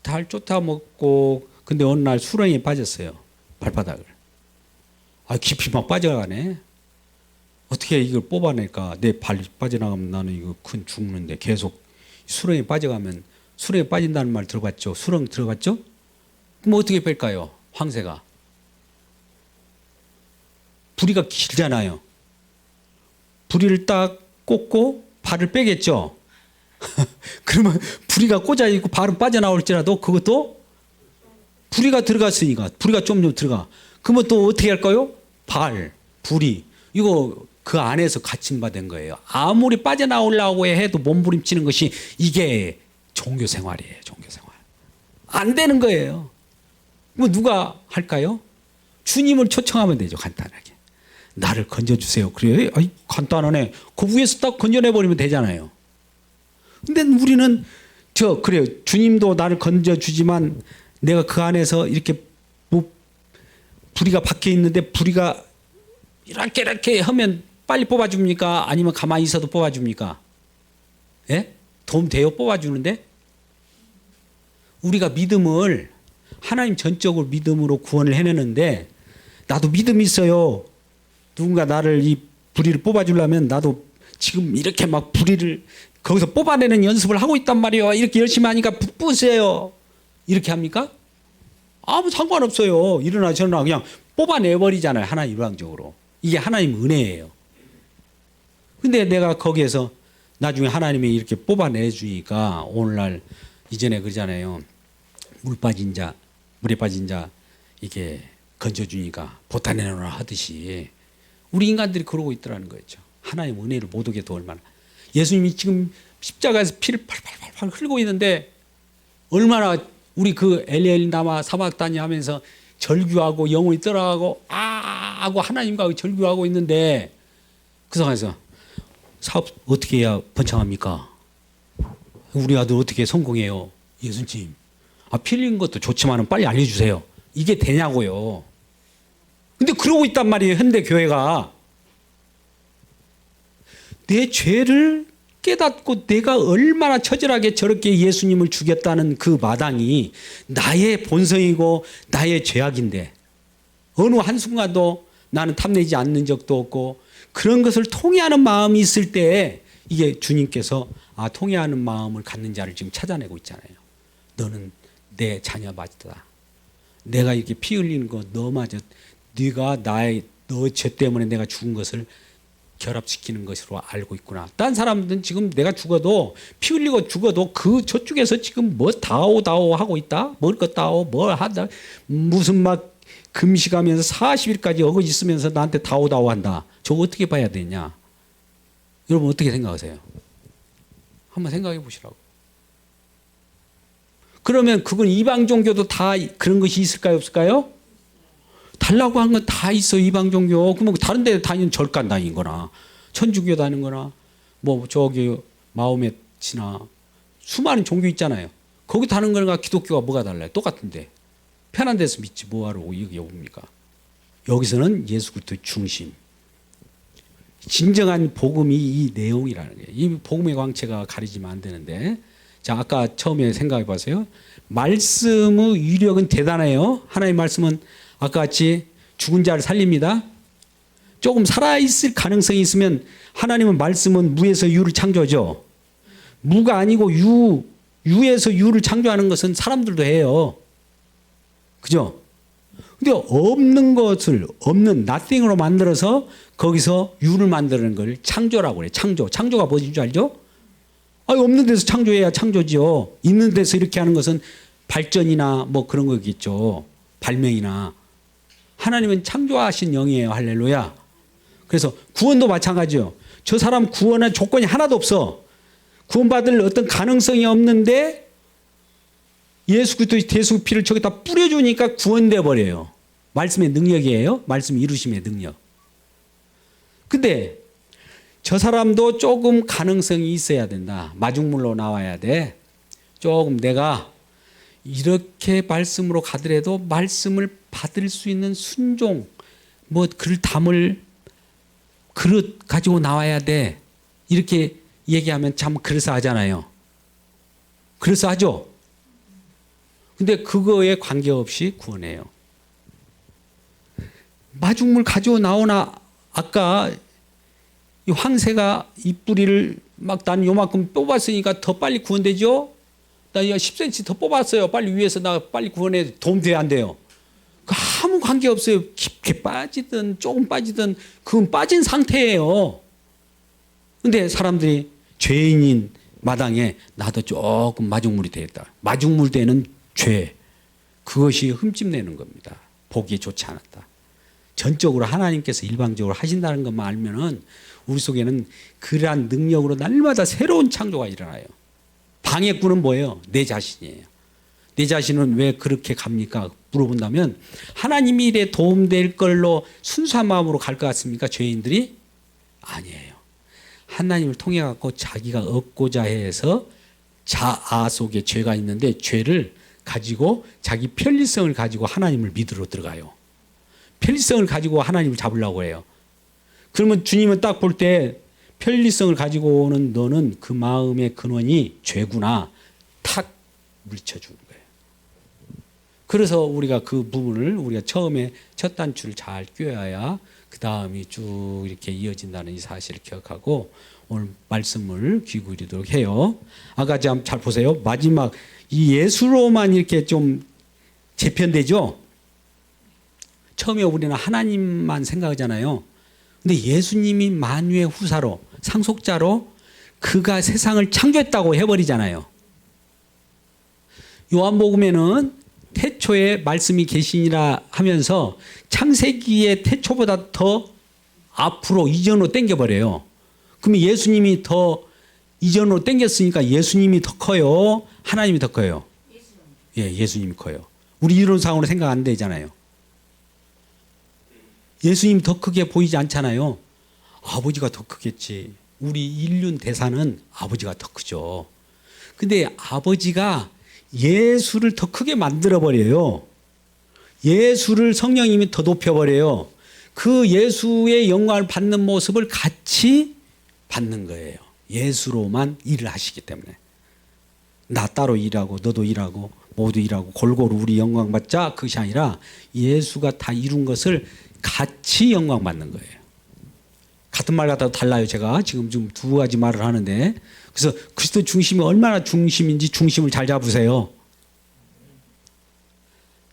달 쫓아먹고 근데 어느 날 수렁에 빠졌어요. 발바닥을. 깊이 막 빠져가네. 어떻게 이걸 뽑아낼까? 내 발이 빠져나가면 나는 이거 큰 죽는데 계속 수렁에 빠져가면 수렁에 빠진다는 말 들어봤죠? 수렁 들어봤죠? 그럼 어떻게 뺄까요? 황새가. 부리가 길잖아요. 부리를 딱 꽂고 발을 빼겠죠? 그러면 부리가 꽂아있고 발은 빠져나올지라도 그것도 부리가 들어갔으니까 부리가 좀 들어가. 그러면 또 어떻게 할까요? 부리 이거 그 안에서 갇힌 바 된 거예요. 아무리 빠져나오려고 해도 몸부림치는 것이 이게 종교생활이에요. 종교생활. 안 되는 거예요. 누가 할까요? 주님을 초청하면 되죠. 간단하게. 나를 건져주세요. 그래요? 간단하네. 그 위에서 딱 건져내버리면 되잖아요. 근데 우리는 그래요. 주님도 나를 건져주지만 내가 그 안에서 이렇게 부리가 박혀 있는데 부리가 이렇게 하면 빨리 뽑아줍니까? 아니면 가만히 있어도 뽑아줍니까? 예? 도움 돼요? 뽑아주는데? 우리가 믿음을 하나님 전적으로 믿음으로 구원을 해내는데 나도 믿음이 있어요. 누군가 나를 이 부리를 뽑아주려면 나도 지금 이렇게 막 부리를 거기서 뽑아내는 연습을 하고 있단 말이에요. 이렇게 열심히 하니까 부으세요. 이렇게 합니까? 아무 상관없어요. 이러나 저러나 그냥 뽑아내버리잖아요. 하나님 일방적으로. 이게 하나님 은혜예요. 근데 내가 거기에서 나중에 하나님이 이렇게 뽑아내주니까 오늘날 이전에 그러잖아요. 물에 빠진 자 이게 건져주니까 보따내놓으라 하듯이 우리 인간들이 그러고 있더라는 거죠. 하나님 은혜를 못 오게 도 얼마나. 예수님이 지금 십자가에서 피를 팔팔팔 흘리고 있는데 얼마나 우리 그 엘리엘나마 사막다니 하면서 절규하고 영혼이 떠나가고 하고 하나님과 절규하고 있는데 그 상황에서 사업 어떻게 해야 번창합니까? 우리 아들 어떻게 성공해요? 예수님. 피 흘린 것도 좋지만 빨리 알려주세요. 이게 되냐고요. 근데 그러고 있단 말이에요. 현대 교회가. 내 죄를 깨닫고 내가 얼마나 처절하게 저렇게 예수님을 죽였다는 그 마당이 나의 본성이고 나의 죄악인데 어느 한순간도 나는 탐내지 않는 적도 없고 그런 것을 통회하는 마음이 있을 때 이게 주님께서 통해하는 마음을 갖는 자를 지금 찾아내고 있잖아요. 너는 내 자녀 맞다. 내가 이렇게 피 흘리는 거 너마저 네가 너 죄 때문에 내가 죽은 것을 결합시키는 것으로 알고 있구나. 딴 사람들은 지금 내가 죽어도 피 흘리고 죽어도 그 저쪽에서 지금 뭐 다오 하고 있다. 뭘 껐다오 뭘 하다. 무슨 막 금식하면서 40일까지 어거지 쓰면서 나한테 다오 한다. 저거 어떻게 봐야 되냐. 여러분 어떻게 생각하세요? 한번 생각해 보시라고. 그러면 그건 이방 종교도 다 그런 것이 있을까요 없을까요? 달라고 한 건 다 있어. 이방 종교. 그러면 다른 데 다니는 절간 다닌 거나 천주교 다니는 거나 뭐 저기 마호메트나 수많은 종교 있잖아요. 거기 다는 거나 기독교가 뭐가 달라요? 똑같은데. 편한 데서 믿지 뭐하러 여기 옵니까? 여기서는 예수 그리스도의 중심. 진정한 복음이 이 내용이라는 거예요. 이 복음의 광채가 가리지면 안 되는데. 자, 아까 처음에 생각해 보세요. 말씀의 위력은 대단해요. 하나님의 말씀은 아까 같이 죽은 자를 살립니다. 조금 살아있을 가능성이 있으면 하나님은 말씀은 무에서 유를 창조하죠. 무가 아니고 유에서 유를 창조하는 것은 사람들도 해요. 그죠? 근데 없는 것을 없는 nothing으로 만들어서 거기서 유를 만드는 걸 창조라고 그래요. 창조가 뭐인 줄 알죠? 없는 데서 창조해야 창조지요. 있는 데서 이렇게 하는 것은 발전이나 뭐 그런 거겠죠. 발명이나. 하나님은 창조하신 영이에요. 할렐루야. 그래서 구원도 마찬가지요. 저 사람 구원할 조건이 하나도 없어. 구원받을 어떤 가능성이 없는데 예수 그리스도의 대속 피를 저기다 뿌려주니까 구원돼 버려요. 말씀의 능력이에요. 말씀 이루심의 능력. 근데 저 사람도 조금 가능성이 있어야 된다. 마중물로 나와야 돼. 조금 내가 이렇게 말씀으로 가더라도 말씀을 받을 수 있는 순종, 뭐 글 담을 그릇 가지고 나와야 돼. 이렇게 얘기하면 참 그럴싸하잖아요. 그럴싸하죠? 근데 그거에 관계없이 구원해요. 마중물 가지고 나오나 아까 이 황새가 이 뿌리를 막 난 요만큼 뽑았으니까 더 빨리 구원되죠? 나 10cm 더 뽑았어요. 빨리 위에서 나 빨리 구원해. 도움 돼야 안 돼요? 아무 관계 없어요. 깊게 빠지든 조금 빠지든 그건 빠진 상태예요. 근데 사람들이 죄인인 마당에 나도 조금 마중물이 되겠다. 마중물 되는 죄. 그것이 흠집내는 겁니다. 보기에 좋지 않았다. 전적으로 하나님께서 일방적으로 하신다는 것만 알면은 우리 속에는 그러한 능력으로 날마다 새로운 창조가 일어나요. 방해꾼은 뭐예요? 내 자신이에요. 내 자신은 왜 그렇게 갑니까? 물어본다면 하나님 일에 도움될 걸로 순수한 마음으로 갈 것 같습니까? 죄인들이? 아니에요. 하나님을 통해 갖고 자기가 얻고자 해서 자아 속에 죄가 있는데 죄를 가지고 자기 편리성을 가지고 하나님을 믿으러 들어가요. 편리성을 가지고 하나님을 잡으려고 해요. 그러면 주님은 딱 볼 때 편리성을 가지고 오는 너는 그 마음의 근원이 죄구나. 탁 물리쳐주는 거예요. 그래서 우리가 그 부분을 우리가 처음에 첫 단추를 잘 꿰어야 그 다음이 쭉 이렇게 이어진다는 이 사실을 기억하고 오늘 말씀을 귀 기울이도록 해요. 아까 잘 보세요. 마지막 이 예수로만 이렇게 좀 재편되죠. 처음에 우리는 하나님만 생각하잖아요. 근데 예수님이 만유의 후사로 상속자로 그가 세상을 창조했다고 해버리잖아요. 요한복음에는 태초에 말씀이 계시니라 하면서 창세기의 태초보다 더 앞으로 이전으로 당겨버려요. 그러면 예수님이 더 이전으로 당겼으니까 예수님이 더 커요? 하나님이 더 커요? 예, 예수님이 커요. 우리 이론상으로 생각 안 되잖아요. 예수님이 더 크게 보이지 않잖아요. 아버지가 더 크겠지. 우리 인륜 대사는 아버지가 더 크죠. 근데 아버지가 예수를 더 크게 만들어버려요. 예수를 성령님이 더 높여버려요. 그 예수의 영광을 받는 모습을 같이 받는 거예요. 예수로만 일을 하시기 때문에. 나 따로 일하고 너도 일하고 모두 일하고 골고루 우리 영광 받자 그것이 아니라 예수가 다 이룬 것을 같이 영광 받는 거예요. 같은 말 같아도 달라요. 제가 지금 좀 두 가지 말을 하는데, 그래서 그리스도 중심이 얼마나 중심인지 중심을 잘 잡으세요.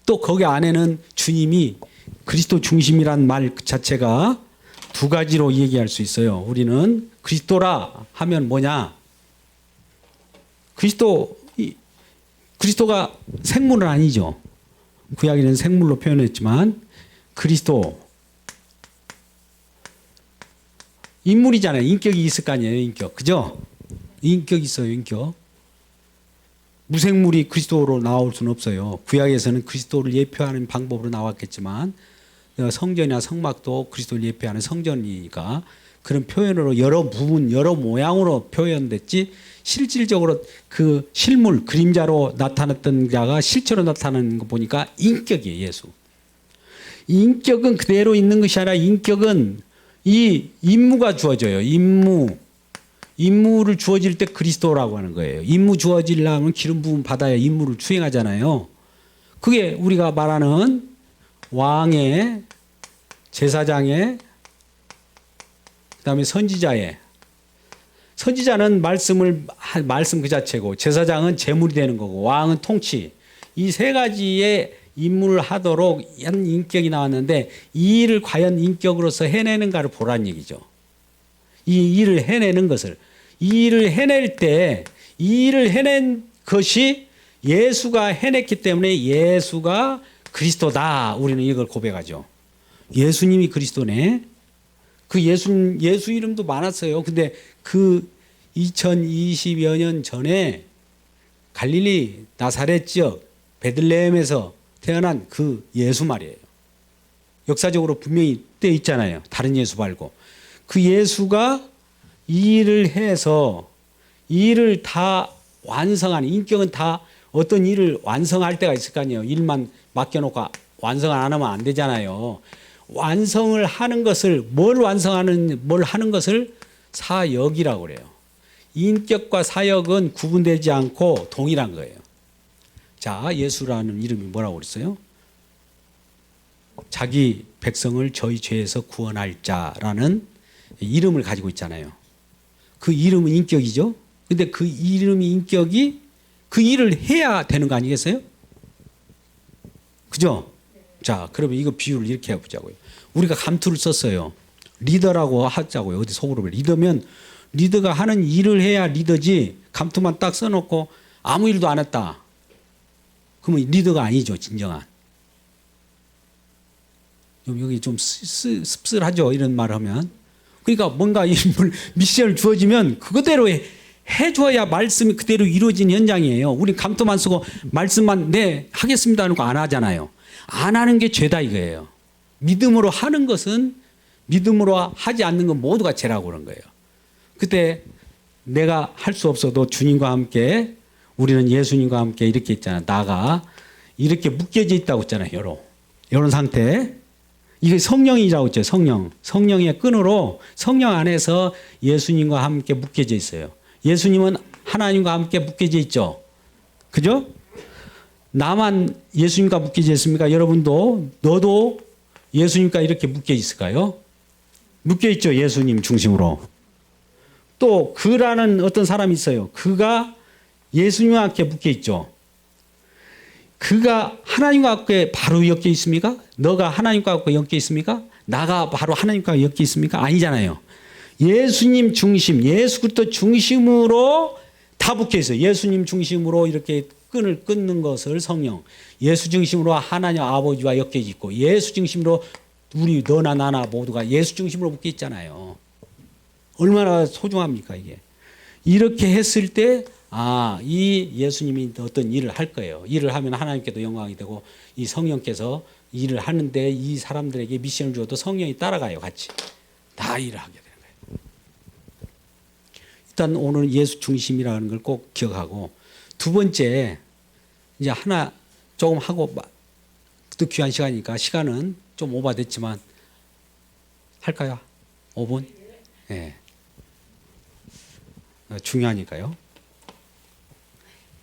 또 거기 안에는 주님이 그리스도 중심이란 말 자체가 두 가지로 얘기할 수 있어요. 우리는 그리스도라 하면 뭐냐? 그리스도가 생물은 아니죠. 구약에는 생물로 표현했지만 그리스도 인물이잖아요. 인격이 있을 거 아니에요. 인격. 그죠? 인격 있어요. 인격. 무생물이 그리스도로 나올 수는 없어요. 구약에서는 그리스도를 예표하는 방법으로 나왔겠지만 성전이나 성막도 그리스도를 예표하는 성전이니까 그런 표현으로 여러 부분, 여러 모양으로 표현됐지 실질적으로 그 실물, 그림자로 나타났던 자가 실체로 나타나는 거 보니까 인격이에요. 예수. 인격은 그대로 있는 것이 아니라 인격은 이 임무가 주어져요. 임무를 주어질 때 그리스도라고 하는 거예요. 임무 주어지려면 기름 부음 받아야 임무를 수행하잖아요. 그게 우리가 말하는 왕의, 제사장의, 그다음에 선지자의. 선지자는 말씀 그 자체고, 제사장은 제물이 되는 거고, 왕은 통치. 이 세 가지의 임무를 하도록 한 인격이 나왔는데 이 일을 과연 인격으로서 해내는가를 보라는 얘기죠. 이 일을 해내는 것을. 이 일을 해낼 때 이 일을 해낸 것이 예수가 해냈기 때문에 예수가 그리스도다. 우리는 이걸 고백하죠. 예수님이 그리스도네. 그 예수 이름도 많았어요. 근데 그 2020여 년 전에 갈릴리 나사렛 지역 베들레헴에서 태어난 그 예수 말이에요. 역사적으로 분명히 떼 있잖아요. 다른 예수 말고. 그 예수가 이 일을 해서 이 일을 다 완성하는, 인격은 다 어떤 일을 완성할 때가 있을 거 아니에요. 일만 맡겨놓고 완성 안 하면 안 되잖아요. 완성을 하는 것을, 뭘 하는 것을 사역이라고 그래요. 인격과 사역은 구분되지 않고 동일한 거예요. 자, 예수라는 이름이 뭐라고 그랬어요? 자기 백성을 저희 죄에서 구원할 자라는 이름을 가지고 있잖아요. 그 이름은 인격이죠. 근데 그 이름이 인격이 그 일을 해야 되는 거 아니겠어요? 그죠? 자, 그러면 이거 비유를 이렇게 해보자고요. 우리가 감투를 썼어요. 리더라고 하자고요. 어디 속으로. 리더면 리더가 하는 일을 해야 리더지, 감투만 딱 써놓고 아무 일도 안 했다. 그러면 리더가 아니죠, 진정한. 여기 좀 씁쓸하죠, 이런 말 하면. 그러니까 뭔가 미션을 주어지면 그거대로 해줘야 말씀이 그대로 이루어진 현장이에요. 우리 감투만 쓰고 말씀만 네 하겠습니다 하는 거 안 하잖아요. 안 하는 게 죄다 이거예요. 믿음으로 하는 것은, 믿음으로 하지 않는 건 모두가 죄라고 그런 거예요. 그때 내가 할 수 없어도 주님과 함께, 우리는 예수님과 함께 이렇게 있잖아요. 나가 이렇게 묶여져 있다고 했잖아요. 이런 상태. 이게 성령이라고 했죠. 성령의 끈으로 성령 안에서 예수님과 함께 묶여져 있어요. 예수님은 하나님과 함께 묶여져 있죠. 그죠? 나만 예수님과 묶여져 있습니까? 여러분도, 너도 예수님과 이렇게 묶여 있을까요? 묶여 있죠. 예수님 중심으로. 또 그라는 어떤 사람이 있어요. 그가 예수님과 함께 묶여 있죠. 그가 하나님과 함께 바로 엮여 있습니까? 너가 하나님과 함께 엮여 있습니까? 나가 바로 하나님과 엮여 있습니까? 아니잖아요. 예수님 중심, 예수 그리스도 중심으로 다 묶여 있어요. 예수님 중심으로 이렇게 끈을 끊는 것을 성령, 예수 중심으로 하나님 아버지와 엮여 있고, 예수 중심으로 우리 너나 나나 모두가 예수 중심으로 묶여 있잖아요. 얼마나 소중합니까 이게. 이렇게 했을 때 이 예수님이 어떤 일을 할 거예요. 일을 하면 하나님께도 영광이 되고, 이 성령께서 일을 하는데 이 사람들에게 미션을 주어도 성령이 따라가요. 같이 다 일을 하게 되는 거예요. 일단 오늘 예수 중심이라는 걸 꼭 기억하고, 두 번째 이제 하나 조금 하고, 또 귀한 시간이니까, 시간은 좀 오버됐지만 할까요? 5분? 네. 중요하니까요.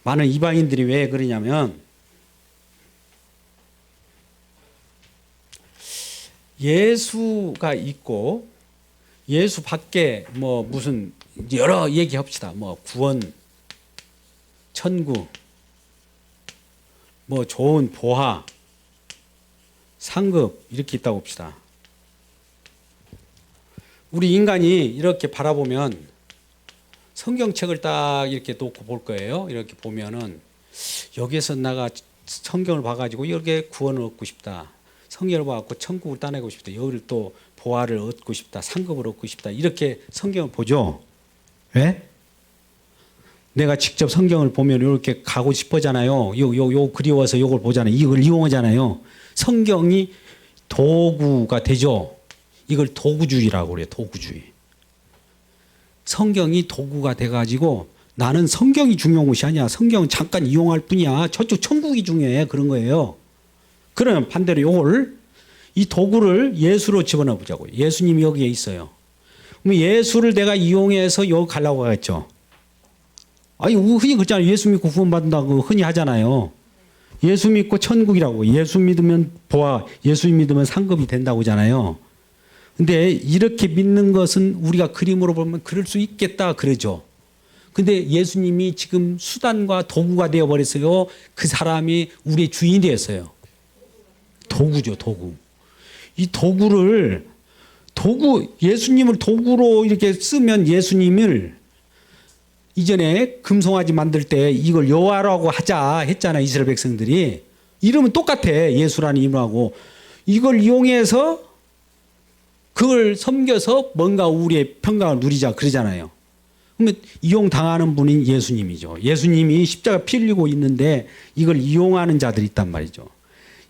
많은 이방인들이 왜 그러냐면, 예수가 있고 예수 밖에 뭐 무슨 여러 얘기합시다. 뭐 구원, 천국, 뭐 좋은 보화, 상급 이렇게 있다고 봅시다. 우리 인간이 이렇게 바라보면 성경책을 딱 이렇게 놓고 볼 거예요. 이렇게 보면은 여기에서 내가 성경을 봐가지고 여기에 구원을 얻고 싶다. 성경을 봐갖고 천국을 따내고 싶다. 여기를 또 보화를 얻고 싶다. 상급을 얻고 싶다. 이렇게 성경을 보죠. 왜? 내가 직접 성경을 보면 이렇게 가고 싶어잖아요. 요 그리워서 요걸 보잖아요. 이걸 이용하잖아요. 성경이 도구가 되죠. 이걸 도구주의라고 그래요. 도구주의. 성경이 도구가 돼가지고 나는 성경이 중요한 것이 아니야. 성경은 잠깐 이용할 뿐이야. 저쪽 천국이 중요해. 그런 거예요. 그러면 반대로 요걸 이 도구를 예수로 집어넣어 보자고요. 예수님이 여기에 있어요. 그럼 예수를 내가 이용해서 여기 가려고 하겠죠. 아니 흔히 그렇잖아요. 예수 믿고 구원받는다고 흔히 하잖아요. 예수 믿고 천국이라고. 예수 믿으면 보아, 예수 믿으면 상급이 된다고 하잖아요. 근데 이렇게 믿는 것은 우리가 그림으로 보면 그럴 수 있겠다 그러죠. 근데 예수님이 지금 수단과 도구가 되어버렸어요. 그 사람이 우리의 주인이 되었어요. 도구죠, 도구. 이 예수님을 도구로 이렇게 쓰면 예수님을 이전에 금송아지 만들 때 이걸 여호와라고 하자 했잖아요. 이스라엘 백성들이. 이름은 똑같아. 예수라는 이름하고. 이걸 이용해서 그걸 섬겨서 뭔가 우리의 평강을 누리자 그러잖아요. 그러면 이용당하는 분인 예수님이죠. 예수님이 십자가 피 흘리고 있는데 이걸 이용하는 자들이 있단 말이죠.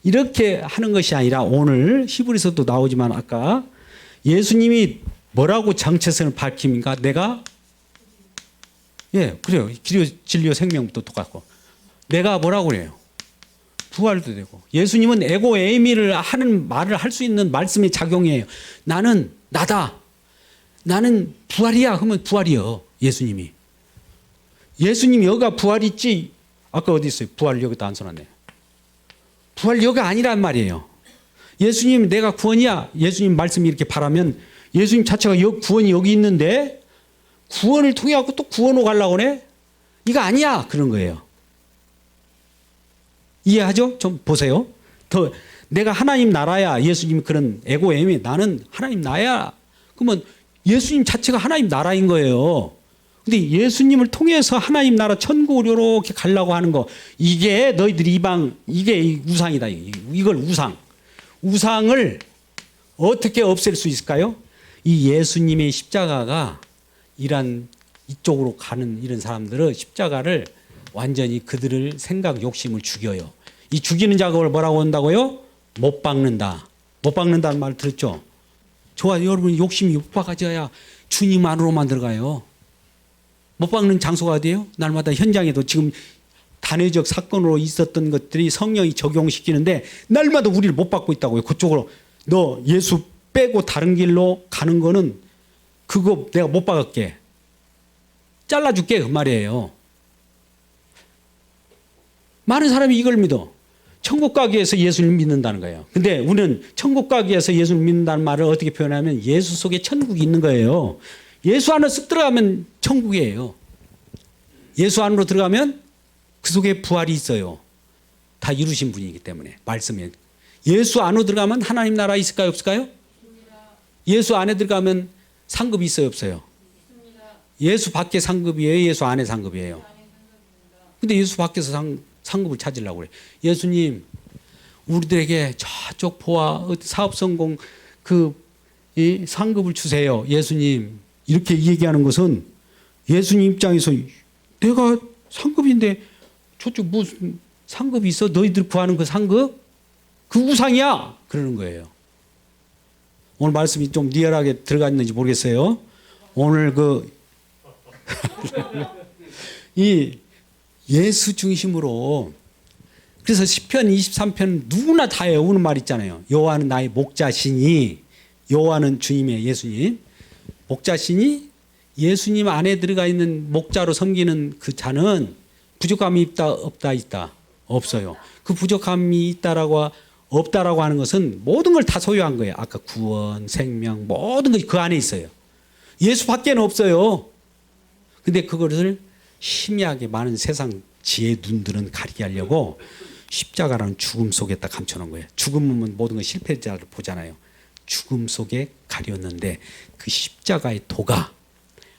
이렇게 하는 것이 아니라 오늘 히브리서도 나오지만 아까 예수님이 뭐라고 정체성을 밝힙니까? 내가 그래요. 길이요 진리요 생명부터 똑같고 내가 뭐라고 그래요? 부활도 되고 예수님은 에고 에이미를 하는 말을 할 수 있는 말씀이 작용해요. 나는 나다. 나는 부활이야. 그러면 부활이요. 예수님이. 예수님이 여기가 부활이 있지. 아까 어디 있어요? 부활 여기다 안 써놨네. 부활 여기가 아니란 말이에요. 예수님 내가 구원이야. 예수님 말씀이 이렇게 바라면 예수님 자체가 구원이 여기 있는데 구원을 통해 갖고 또 구원으로 가려고 그래? 이거 아니야. 그런 거예요. 이해하죠? 좀 보세요. 더 내가 하나님 나라야. 예수님이 그런 에고엠이 나는 하나님 나야. 그러면 예수님 자체가 하나님 나라인 거예요. 근데 예수님을 통해서 하나님 나라 천국으로 이렇게 가려고 하는 거 이게 너희들이 이방 이게 우상이다. 이걸 우상을 어떻게 없앨 수 있을까요? 이 예수님의 십자가가 이쪽으로 가는 이런 사람들은 십자가를 완전히 그들을 생각 욕심을 죽여요. 이 죽이는 작업을 뭐라고 한다고요? 못 박는다. 못 박는다는 말 들었죠? 좋아, 여러분 욕심이 못 박아져야 주님 안으로만 들어가요. 못 박는 장소가 어디예요? 날마다 현장에도 지금 단회적 사건으로 있었던 것들이 성령이 적용시키는데 날마다 우리를 못 박고 있다고요. 그쪽으로 너 예수 빼고 다른 길로 가는 거는 그거 내가 못 박을게. 잘라줄게 그 말이에요. 많은 사람이 이걸 믿어. 천국 가기 위해서 예수님 믿는다는 거예요. 근데 우리는 천국 가기 위해서 예수님 믿는다는 말을 어떻게 표현하면 예수 속에 천국이 있는 거예요. 예수 안으로 쓱 들어가면 천국이에요. 예수 안으로 들어가면 그 속에 부활이 있어요. 다 이루신 분이기 때문에 말씀에. 예수 안으로 들어가면 하나님 나라 있을까요? 없을까요? 예수 안에 들어가면 상급이 있어요? 없어요? 예수 밖에 상급이에요? 예수 안에 상급이에요? 근데 예수 밖에서 상급을 찾으려고 그래. 예수님, 우리들에게 저쪽 보아 사업 성공 이 상급을 주세요. 예수님. 이렇게 얘기하는 것은 예수님 입장에서 내가 상급인데 저쪽 무슨 상급이 있어? 너희들 구하는 그 상급? 그 우상이야. 그러는 거예요. 오늘 말씀이 좀 리얼하게 들어가 있는지 모르겠어요. 오늘 이 예수 중심으로 그래서 시편 23편 누구나 다 외우는 말 있잖아요. 여호와는 나의 목자시니 여호와는 주님의 예수님 목자시니 예수님 안에 들어가 있는 목자로 섬기는 그 자는 부족함이 있다 없다 있다 없어요. 그 부족함이 있다라고 없다라고 하는 것은 모든 걸 다 소유한 거예요. 아까 구원, 생명 모든 것이 그 안에 있어요. 예수밖에는 없어요. 근데 그것을 희미하게 많은 세상 지혜 눈들은 가리게 하려고 십자가라는 죽음 속에다 감춰놓은 거예요. 죽음은 모든 건 실패자를 보잖아요. 죽음 속에 가렸는데 그 십자가의 도가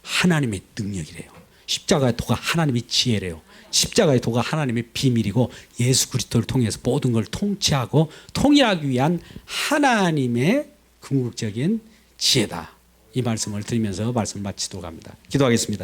하나님의 능력이래요. 십자가의 도가 하나님의 지혜래요. 십자가의 도가 하나님의 비밀이고 예수 그리스도를 통해서 모든 걸 통치하고 통일하기 위한 하나님의 궁극적인 지혜다. 이 말씀을 드리면서 말씀을 마치도록 합니다. 기도하겠습니다.